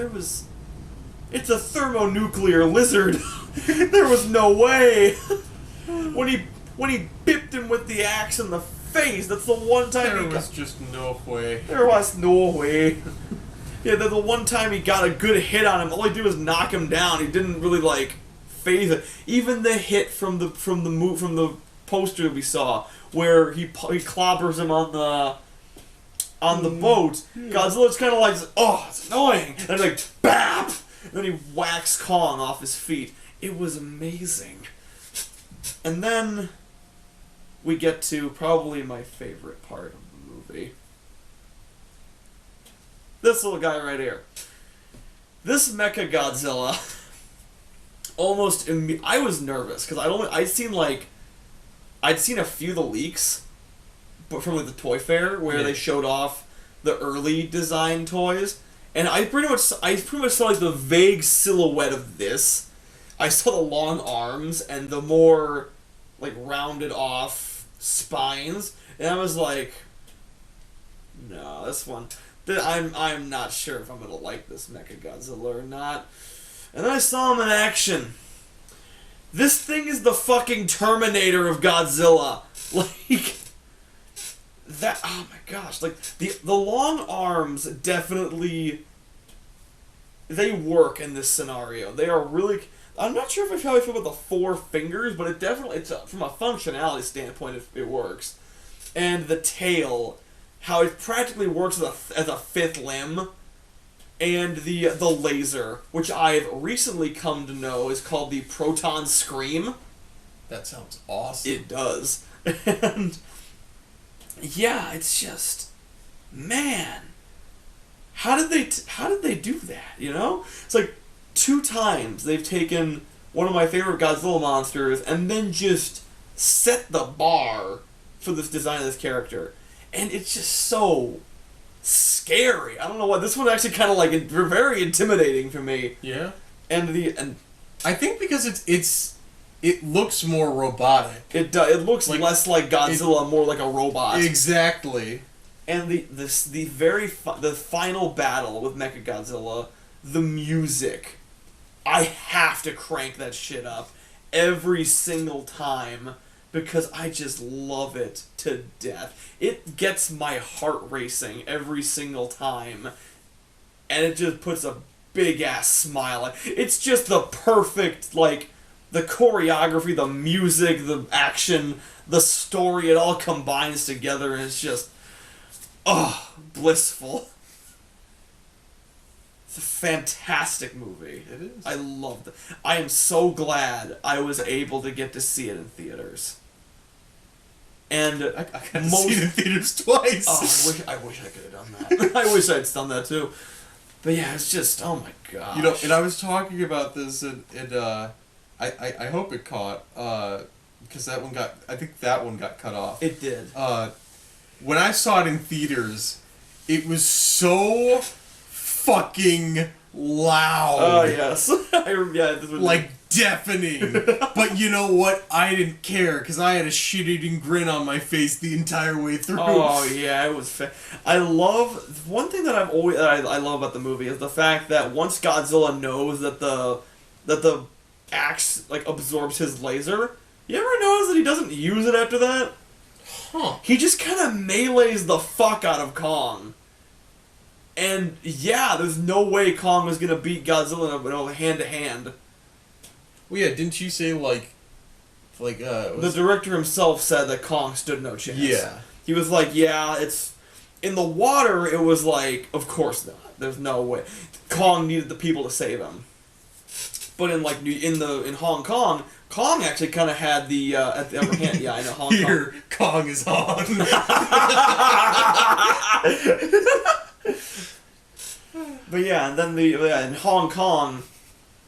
it's a thermonuclear lizard. There was no way. When he bipped him with the axe in the face, that's the one time there was just no way. There was no way. Yeah, the one time he got a good hit on him, all he did was knock him down. He didn't really phase it. Even the hit from the poster we saw, where he clobbers him on the boat. Godzilla's kind of like, oh, it's annoying, and like, bap. And then he whacks Kong off his feet. It was amazing. And then we get to probably my favorite part of the movie. This little guy right here. This Mechagodzilla. I was nervous because I'd seen a few of the leaks, but from the toy fair where they showed off the early design toys. And I pretty much saw the vague silhouette of this. I saw the long arms and the more rounded off spines, and I was like, no, this one. I'm not sure if I'm gonna like this Mechagodzilla or not. And then I saw him in action. This thing is the fucking Terminator of Godzilla. Like, that, oh my gosh, like, the long arms definitely, they work in this scenario. They are really, I'm not sure if how I feel about the 4 fingers, but it definitely, from a functionality standpoint, it works. And the tail, how it practically works as a 5th limb. And the laser, which I've recently come to know is called the Proton Scream. That sounds awesome. It does. And yeah, it's just, man, how did they do that, you know? It's like 2 times they've taken one of my favorite Godzilla monsters and then just set the bar for this design of this character. And it's just so scary. I don't know what, this one actually kind of like very intimidating for me. Yeah. And I think because it looks more robotic. It looks like, less like Godzilla, more like a robot. Exactly. And the final battle with Mechagodzilla, the music, I have to crank that shit up every single time because I just love it to death. It gets my heart racing every single time, and it just puts a big ass smile on. It's just the perfect, like, the choreography, the music, the action, the story, it all combines together, and it's just, blissful. It's a fantastic movie. It is. I loved it. I am so glad I was able to get to see it in theaters. And I got to see it in theaters twice. Oh, I wish I could have done that. I wish I'd done that too. But yeah, it's just, oh my gosh. You know, and I was talking about this, and I hope it caught, because I think that one got cut off. It did. When I saw it in theaters, it was so fucking loud. Oh, yes. This was like, deafening. But you know what? I didn't care, because I had a shit-eating grin on my face the entire way through. Oh, yeah, it was I love, one thing that I love about the movie is the fact that once Godzilla knows that the axe, like, absorbs his laser, you ever notice that he doesn't use it after that? Huh. He just kind of melees the fuck out of Kong. And yeah, there's no way Kong was gonna beat Godzilla hand to hand. Well, yeah, didn't you say, the director himself said that Kong stood no chance. Yeah. He was like, yeah, it's... In the water, it was like, of course not. There's no way. Kong needed the people to save him. But in Hong Kong, Kong actually kind of had the at the upper hand. Yeah, I know Hong Here, Kong is on. But yeah, and then in Hong Kong,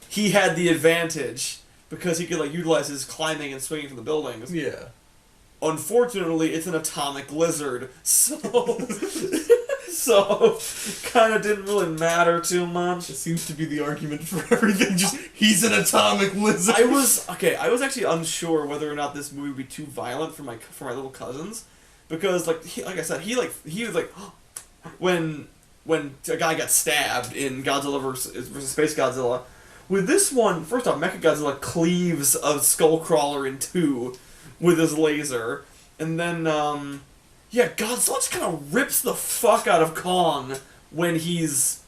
he had the advantage because he could utilize his climbing and swinging from the buildings. Yeah. Unfortunately, it's an atomic lizard, so kind of didn't really matter too much. It seems to be the argument for everything. Just he's an atomic lizard. I was actually unsure whether or not this movie would be too violent for my little cousins, because like I said, he was like when a guy got stabbed in Godzilla versus Space Godzilla. With this one, first off, Mechagodzilla cleaves a skullcrawler in 2 with his laser, and then Godzilla just kind of rips the fuck out of Kong when he's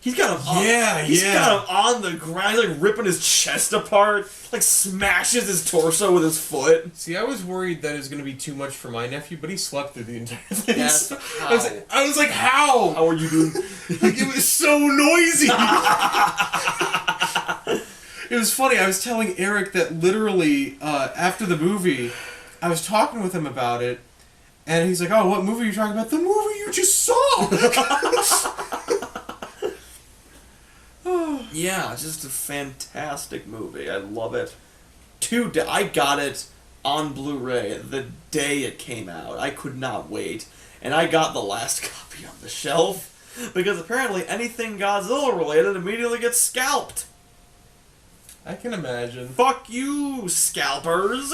got him got him on the ground. He's like ripping his chest apart, like smashes his torso with his foot. See, I was worried that it was going to be too much for my nephew, but he slept through the entire thing. Yes. I was like, how? How are you doing? Like, it was so noisy. It was funny. I was telling Eric that literally after the movie, I was talking with him about it, and he's like, "Oh, what movie are you talking about?" The movie you just saw. Yeah, it's just a fantastic movie. I love it. I got it on Blu-ray the day it came out. I could not wait, and I got the last copy on the shelf because apparently anything Godzilla related immediately gets scalped. I can imagine. Fuck you, scalpers!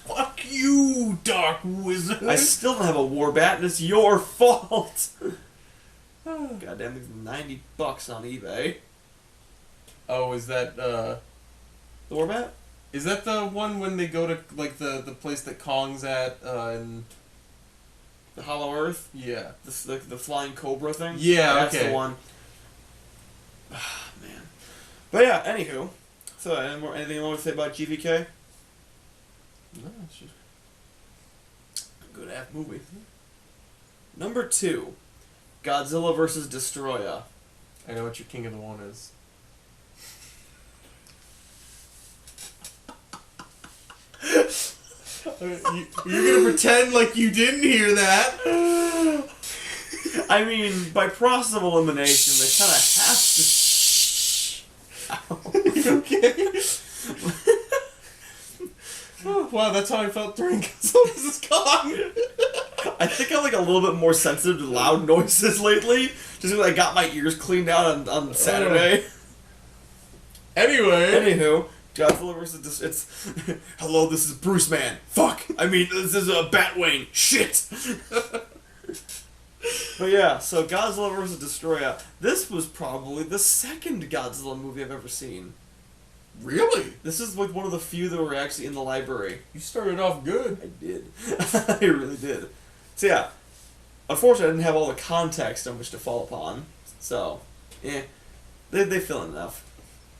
Fuck you, Dark Wizard! I still don't have a war bat, and it's your fault! Goddamn, it's $90 on eBay. Oh, is that, The war bat? Is that the one when they go to like the place that Kong's at in The Hollow Earth? Yeah. The flying cobra thing? Yeah, That's okay. the one. Ah, man. But yeah, anywho. So, anything you want to say about GVK? No, it's just Good ass movie. Number 2. Godzilla vs. Destroya. I know what your King of the One is. You're gonna pretend like you didn't hear that? I mean, by process of elimination, they kind of have to. You okay? Oh, wow, that's how I felt during Godzilla vs. Kong. I think I'm like a little bit more sensitive to loud noises lately, just because I got my ears cleaned out on Saturday. Anyway. Anywho, Godzilla vs. It's hello, this is Bruce Man. Fuck. I mean, this is a Batwing. Shit. But yeah, so Godzilla vs. Destroya. This was probably the second Godzilla movie I've ever seen. Really? This is like one of the few that were actually in the library. You started off good. I did. I really did. So yeah, unfortunately I didn't have all the context on which to fall upon. So, they fill in enough.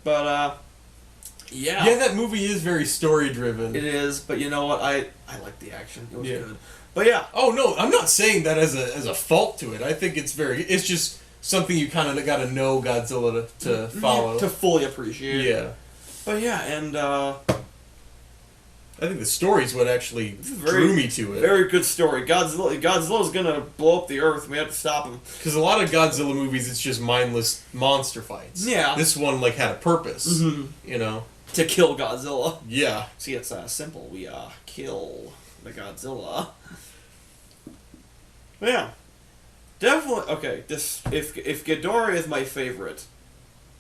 But, yeah. Yeah, that movie is very story-driven. It is, but you know what? I like the action. It was Yeah. good. But yeah. Oh, no, I'm not saying that as a fault to it. I think it's just something you kind of got to know Godzilla to follow. To fully appreciate. Yeah. But yeah, and, I think the story's what actually drew me to it. Very good story. Godzilla's gonna blow up the Earth, and we have to stop him. Because a lot of Godzilla movies, it's just mindless monster fights. Yeah. This one, like, had a purpose. Mm-hmm. You know? To kill Godzilla. Yeah. See, it's simple. We kill the Godzilla. But yeah, definitely. Okay, if Ghidorah is my favorite,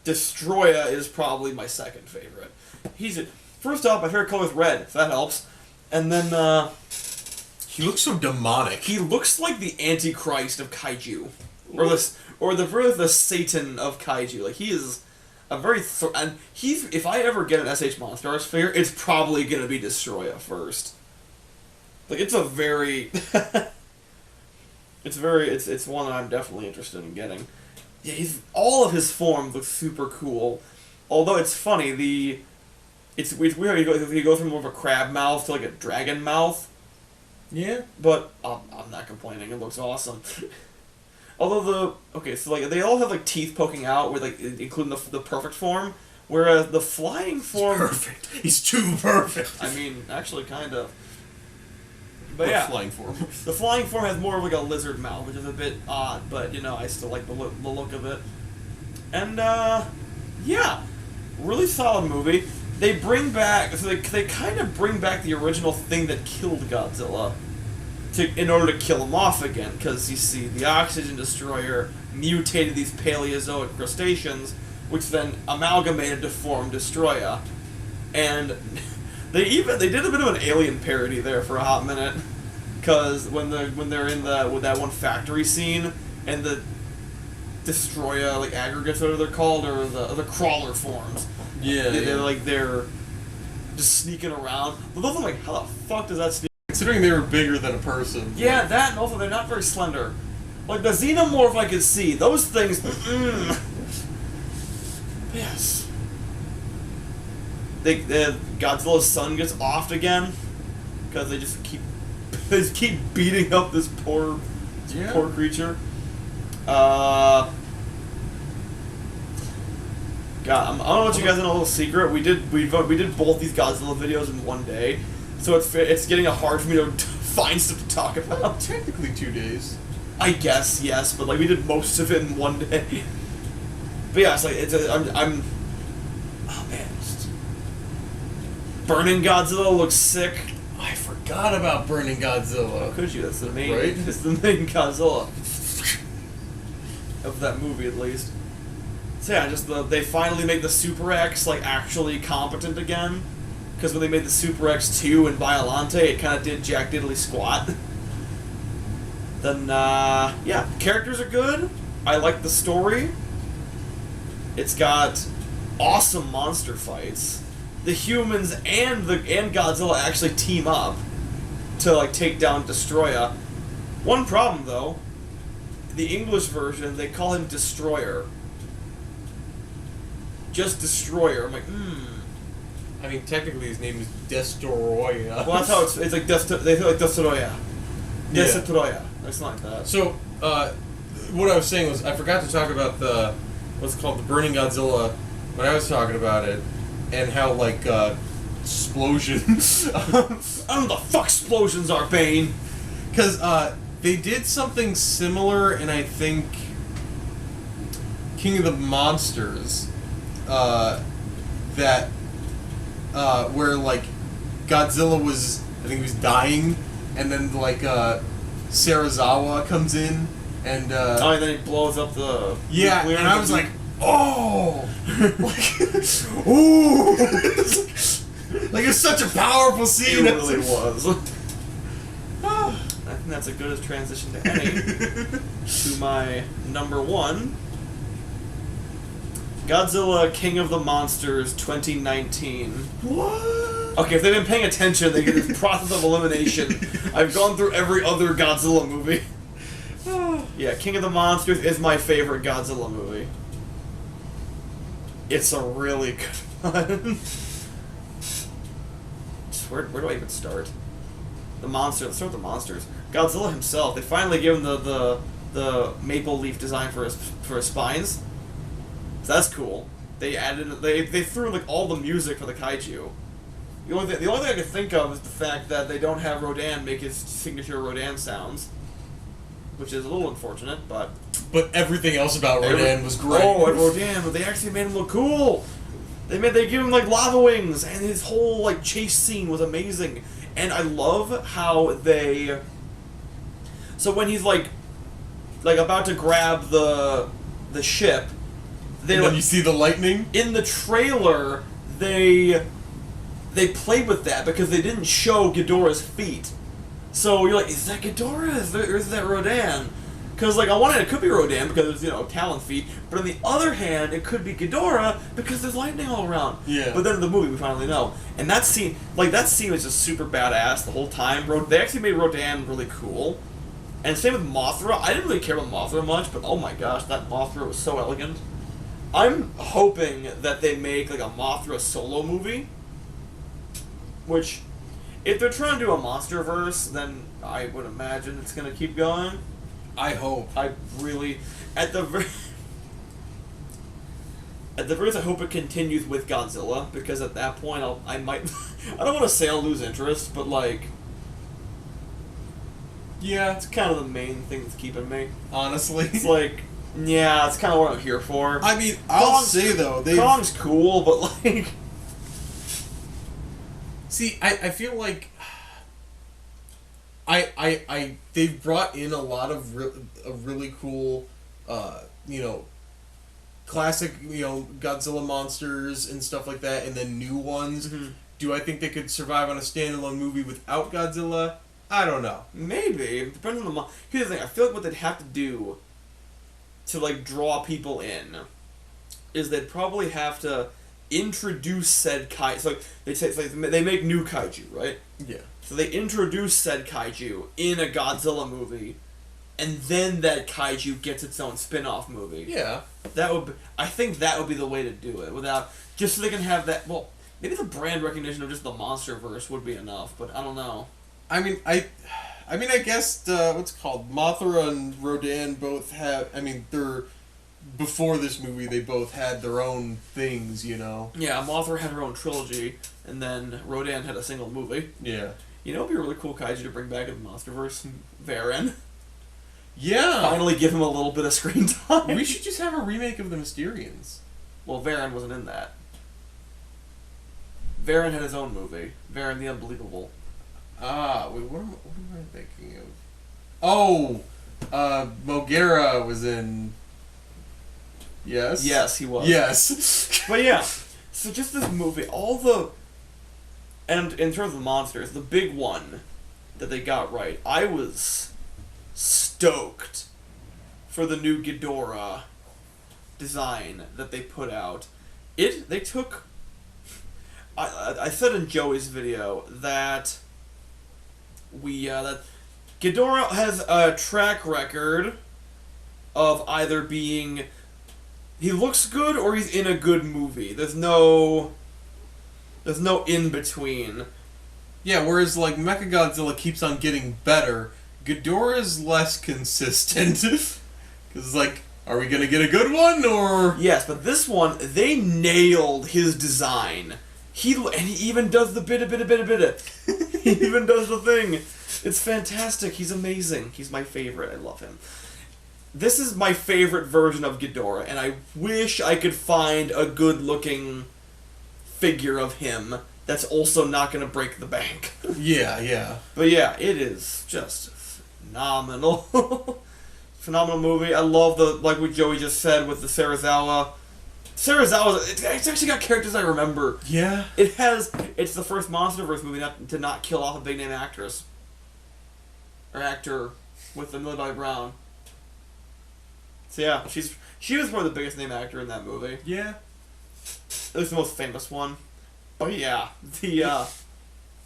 Destroya is probably my second favorite. First off, my favorite color is red, so that helps. And then He looks so demonic. he looks like the Antichrist of kaiju, or the Satan of kaiju. Like he is a very and he's if I ever get an SH Monstars figure, it's probably gonna be Destroya first. Like it's a very it's one that I'm definitely interested in getting. Yeah, all of his forms look super cool. Although it's funny, it's weird. He goes from more of a crab mouth to like a dragon mouth. Yeah. But I'm not complaining. It looks awesome. Although so like they all have like teeth poking out, with like including the perfect form, whereas the flying form. He's perfect. He's too perfect. I mean, actually, kind of. But Or yeah, flying form. The flying form has more of like a lizard mouth, which is a bit odd, but I still like the look of it. And yeah, really solid movie. They bring back, they kind of bring back the original thing that killed Godzilla, in order to kill him off again, because you see the oxygen destroyer mutated these Paleozoic crustaceans, which then amalgamated to form Destroya, and they did a bit of an Alien parody there for a hot minute, because when they're in with that one factory scene and the Destroya like aggregates, whatever they're called, or the crawler forms. Yeah. They're just sneaking around. But those are like, how the fuck does that sneak? Considering they were bigger than a person. Yeah, that, and also they're not very slender. Like the Xenomorph I could see. Those things. Yes. Godzilla's son gets offed again because they just keep beating up this poor creature. God, I'm gonna let you guys in a little secret. We did both these Godzilla videos in one day, so it's getting hard for me to find stuff to talk about. Technically 2 days. I guess yes, but like we did most of it in one day. But yeah, it's like I'm. Oh man, Burning Godzilla looks sick. I forgot about Burning Godzilla. How could you? That's the main. Right? It's the main Godzilla of that movie, at least. So yeah, they finally made the Super X like actually competent again, because when they made the Super X 2 in Violante, it kind of did jack diddly squat. Then yeah, characters are good. I like the story. It's got awesome monster fights. the humans and Godzilla actually team up to like take down Destroya. One problem though, the English version they call him Destroyer. Just Destroyer. I'm like, I mean, technically his name is Destroya. Well, that's how it's like they feel like Destroya. Destroya. It's not like that. So, what I was saying was I forgot to talk about what's called the Burning Godzilla when I was talking about it, and how like explosions. I don't know what the fuck explosions are, Bane. Because they did something similar in I think King of the Monsters. That where like Godzilla was, I think he was dying, and then like Sarazawa comes in and and then he blows up the nuclear, and I was like, oh, like, ooh, like it's such a powerful scene. It really was. I think that's a good transition to any to my number one. Godzilla King of the Monsters 2019. What? Okay, if they've been paying attention, they get this process of elimination. I've gone through every other Godzilla movie. Yeah, King of the Monsters is my favorite Godzilla movie. It's a really good one. Where do I even start? The monster. Let's start with the monsters. Godzilla himself. They finally gave him the maple leaf design for his spines. So that's cool. They added they threw like all the music for the kaiju. The only thing I can think of is the fact that they don't have Rodan make his signature Rodan sounds, which is a little unfortunate, but everything else about Rodan was great. Oh, and Rodan, but they actually made him look cool. They give him like lava wings, and his whole like chase scene was amazing. And I love how they. So when he's like about to grab the ship. And then you see the lightning? In the trailer, they played with that because they didn't show Ghidorah's feet. So you're like, is that Ghidorah? Or is that Rodan? Because like on one hand it could be Rodan because it's talon feet, but on the other hand it could be Ghidorah because there's lightning all around. Yeah. But then in the movie we finally know, and that scene was just super badass the whole time. They actually made Rodan really cool, and same with Mothra. I didn't really care about Mothra much, but oh my gosh, that Mothra was so elegant. I'm hoping that they make like a Mothra solo movie, which, if they're trying to do a MonsterVerse, then I would imagine it's gonna keep going. I hope. I really, at the very least, I hope it continues with Godzilla, because at that point I might, I don't want to say I'll lose interest, but like, yeah, it's kind of the main thing that's keeping me. Honestly, it's like. Yeah, it's kind of what I'm here for. I mean, I'll say though, Kong's cool, but like, see, I feel like they've brought in a lot of really cool, classic, Godzilla monsters and stuff like that, and then new ones. Mm-hmm. Do I think they could survive on a standalone movie without Godzilla? I don't know. Maybe. It depends on the Here's the thing. I feel like what they'd have to do to like draw people in is they'd probably have to introduce said kaiju. So they make new kaiju, right? Yeah. So they introduce said kaiju in a Godzilla movie, and then that kaiju gets its own spin-off movie. Yeah. I think that would be the way to do it, without just so they can have that. Well, maybe the brand recognition of just the MonsterVerse would be enough, but I don't know. I mean, I guess what's it called? Mothra and Rodan both have. I mean, before this movie, they both had their own things, Yeah, Mothra had her own trilogy, and then Rodan had a single movie. Yeah. It'd be a really cool kaiju to bring back in the MonsterVerse. Varen. Yeah. Finally give him a little bit of screen time. We should just have a remake of the Mysterians. Well, Varen wasn't in that. Varen had his own movie. Varen the Unbelievable. Wait, what am I thinking of? Oh, Mogera was in. Yes? Yes, he was. Yes. But yeah, so just this movie, and in terms of the monsters, the big one that they got right, I was stoked for the new Ghidorah design that they put out. They took I said in Joey's video that that Ghidorah has a track record of either being he looks good or he's in a good movie. There's no in between. Yeah, whereas like Mechagodzilla keeps on getting better, Ghidorah is less consistent. Because like, are we gonna get a good one or? Yes, but this one they nailed his design. He even does the bit. He even does the thing. It's fantastic. He's amazing. He's my favorite. I love him. This is my favorite version of Ghidorah, and I wish I could find a good-looking figure of him that's also not going to break the bank. Yeah. But yeah, it is just phenomenal. Phenomenal movie. I love like what Joey just said with the Serizawa. It's actually got characters I remember. Yeah. It's the first MonsterVerse movie to not kill off a big name actress. Or actor with the Millie Bobby Brown. So yeah, she was probably the biggest name actor in that movie. Yeah. At least the most famous one. But yeah,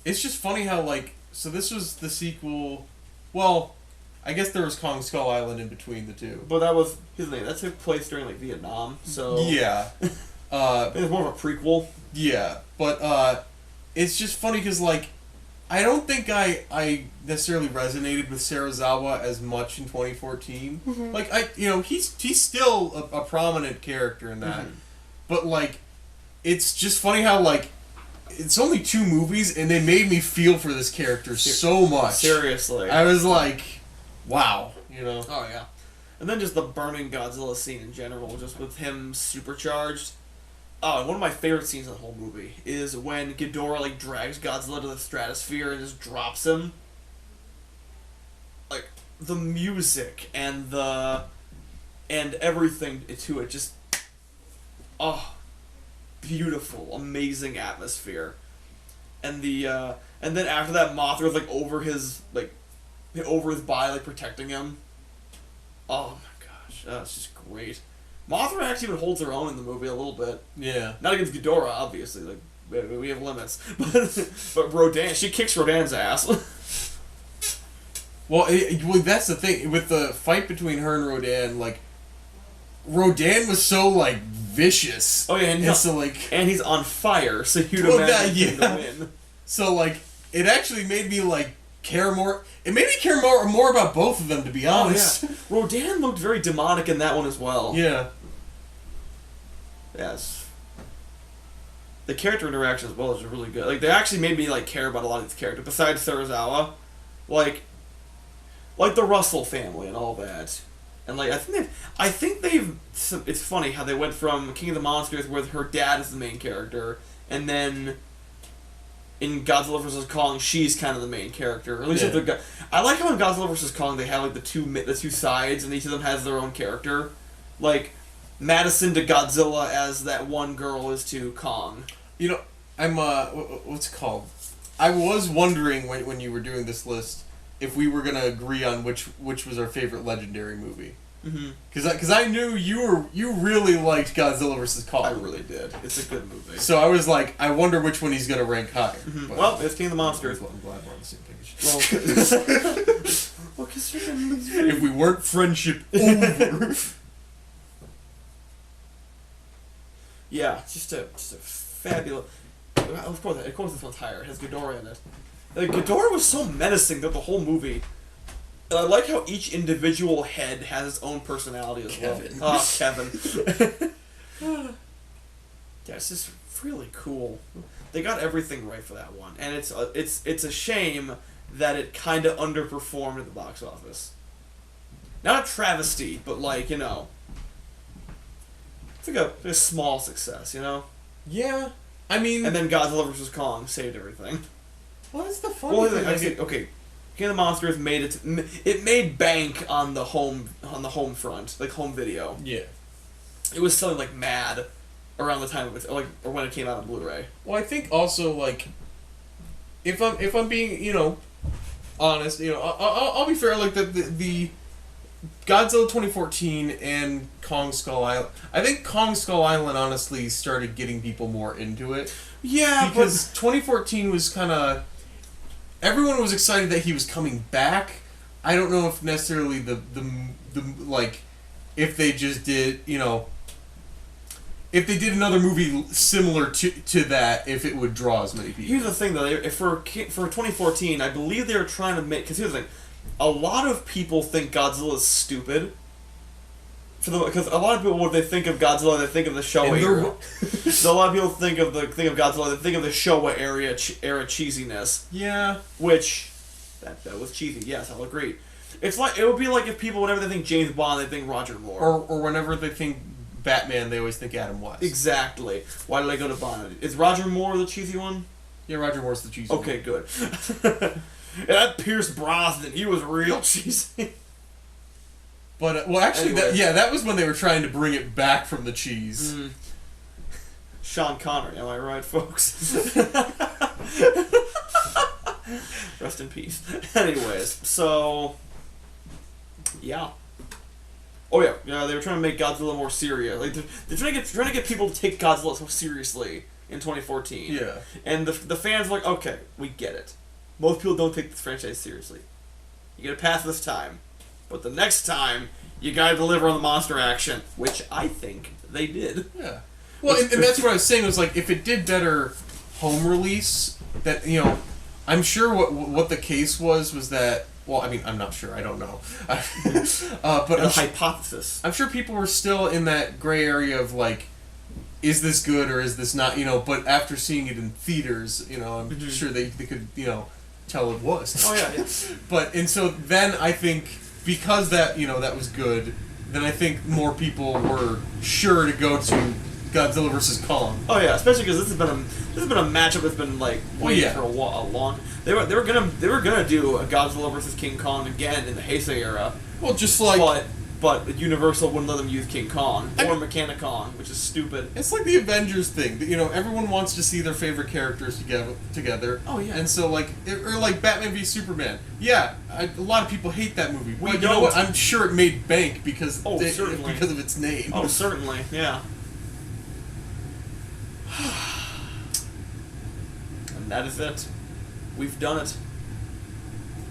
It's just funny how like so this was the sequel. Well, I guess there was Kong Skull Island in between the two. But that was his name. That took place during like Vietnam. So yeah. It's more of a prequel. Yeah, but it's just funny because like I don't think I necessarily resonated with Serizawa as much in 2014. Mm-hmm. Like he's still a prominent character in that, but like it's just funny how like it's only 2 movies and they made me feel for this character so much. Seriously, I was like, wow, Oh yeah, and then just the Burning Godzilla scene in general, just with him supercharged. Oh, one of my favorite scenes in the whole movie is when Ghidorah like drags Godzilla to the stratosphere and just drops him. Like the music and everything to it, just beautiful, amazing atmosphere. And and then after that, Mothra's like over his body, like protecting him. Oh my gosh, it's just great. Mothra actually even holds her own in the movie a little bit. Yeah. Not against Ghidorah, obviously. Like we have limits, but Rodan, she kicks Rodan's ass. Well, that's the thing with the fight between her and Rodan. Like, Rodan was so like vicious. Oh yeah, and he's on fire. So you'd imagine him to win. So like, it actually made me like care more. It made me care more about both of them, to be honest. Oh, yeah. Rodan looked very demonic in that one as well. Yeah. Yes. The character interaction as well is really good. Like they actually made me like care about a lot of these characters besides Serizawa, like the Russell family and all that. And like I think they've. It's funny how they went from King of the Monsters, where her dad is the main character, and then in Godzilla vs. Kong, she's kind of the main character. Or at least I like how in Godzilla vs. Kong they have like the two sides, and each of them has their own character. Like Madison to Godzilla as that one girl is to Kong. I'm what's it called? I was wondering when you were doing this list if we were gonna agree on which was our favorite Legendary movie. Because I knew you really liked Godzilla vs. Kong. I really did. It's a good movie. So I was like, I wonder which one he's gonna rank higher. Well, it's King of the Monsters. I'm glad we're on the same page. Well, if we weren't friendship over. Yeah, just a fabulous. Of course, this one's higher. It has Ghidorah in it. Like, Ghidorah was so menacing throughout the whole movie. And I like how each individual head has its own personality as Kevin. well. Kevin. Yeah, it's just really cool. They got everything right for that one, and it's a shame that it kind of underperformed at the box office. Not a travesty, but like it's like a small success, Yeah, I mean. And then Godzilla vs. Kong saved everything. Well, that's the funny thing. Okay, King of the Monsters it made bank on the home front, like home video. Yeah. It was selling like mad around the time of it, or when it came out on Blu-ray. Well, I think also like if I'm being honest, I'll be fair. Like the Godzilla 2014 and Kong Skull Island. I think Kong Skull Island honestly started getting people more into it. Yeah, because 2014 was kind of... Everyone was excited that he was coming back. I don't know if necessarily the like, if they just did, you know... If they did another movie similar to that, if it would draw as many people. Here's the thing, though. For 2014, I believe they were trying to make... Because here's the thing. A lot of people think Godzilla is stupid. Because a lot of people, when they think of Godzilla, they think of the Showa era. So a lot of people think of Godzilla, they think of the Showa era cheesiness. Yeah. Which, that was cheesy. Yes, I'll agree. It's like, it would be like if people, whenever they think James Bond, they think Roger Moore. Or whenever they think Batman, they always think Adam West. Exactly. Why did I go to Bond? Is Roger Moore the cheesy one? Yeah, Roger Moore's the cheesy one. Okay, good. And that Pierce Brosnan, he was real cheesy. But, well, actually, anyway. that was when they were trying to bring it back from the cheese. Mm. Sean Connery, am I right, folks? Rest in peace. Anyways, so... Yeah. Oh yeah, they were trying to make Godzilla more serious. Like they're trying to get people to take Godzilla so seriously in 2014. Yeah. And the fans were like, okay, we get it. Most people don't take this franchise seriously. You get a pass this time, but the next time you gotta deliver on the monster action, which I think they did. Yeah. Well, and that's what I was saying was like if it did better home release, that I'm sure what the case was that. Well, I mean, I'm not sure. I don't know. But a hypothesis. I'm sure people were still in that gray area of like, is this good or is this not? But after seeing it in theaters, I'm sure they could tell it was. Oh yeah. And so then I think because that that was good, then I think more people were sure to go to Godzilla vs. Kong. Oh yeah, especially because this has been a matchup that's been like waiting for a long. They were gonna do a Godzilla vs. King Kong again in the Heisei era. Well, just like but Universal wouldn't let them use King Kong or Mechanicon, which is stupid. It's like the Avengers thing. Everyone wants to see their favorite characters together. Oh yeah. And so like Batman v Superman. Yeah, a lot of people hate that movie. But you know what? I'm sure it made bank because of its name. Oh certainly, yeah. And that is it. We've done it.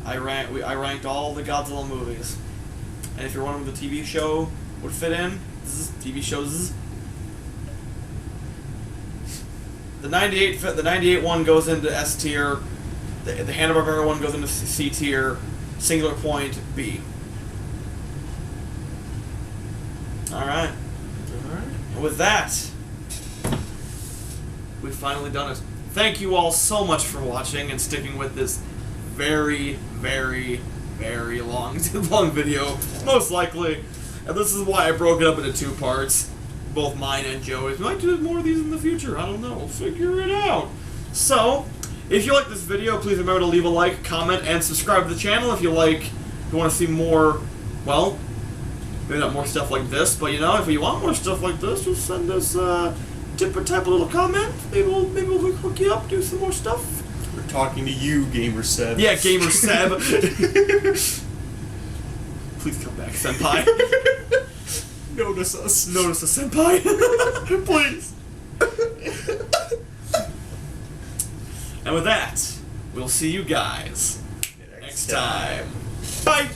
I ranked all the Godzilla movies. And if you're wondering what the TV show would fit in, TV shows. The 98 one goes into S tier. The Hanna-Barbera one goes into C tier. Singular Point B. All right. And with that, we've finally done it. Thank you all so much for watching and sticking with this very, very, very long video, most likely. And this is why I broke it up into 2 parts, both mine and Joey's. We might do more of these in the future. I don't know. We'll figure it out. So, if you like this video, please remember to leave a like, comment, and subscribe to the channel if you want to see more, well, maybe not more stuff like this, but if you want more stuff like this, just send us type a little comment. Maybe we'll hook you up, do some more stuff. We're talking to you, Gamer Seb. Yeah, Gamer Seb. Please come back, Senpai. Notice us. Notice us, Senpai. Please. And with that, we'll see you guys next time. Bye.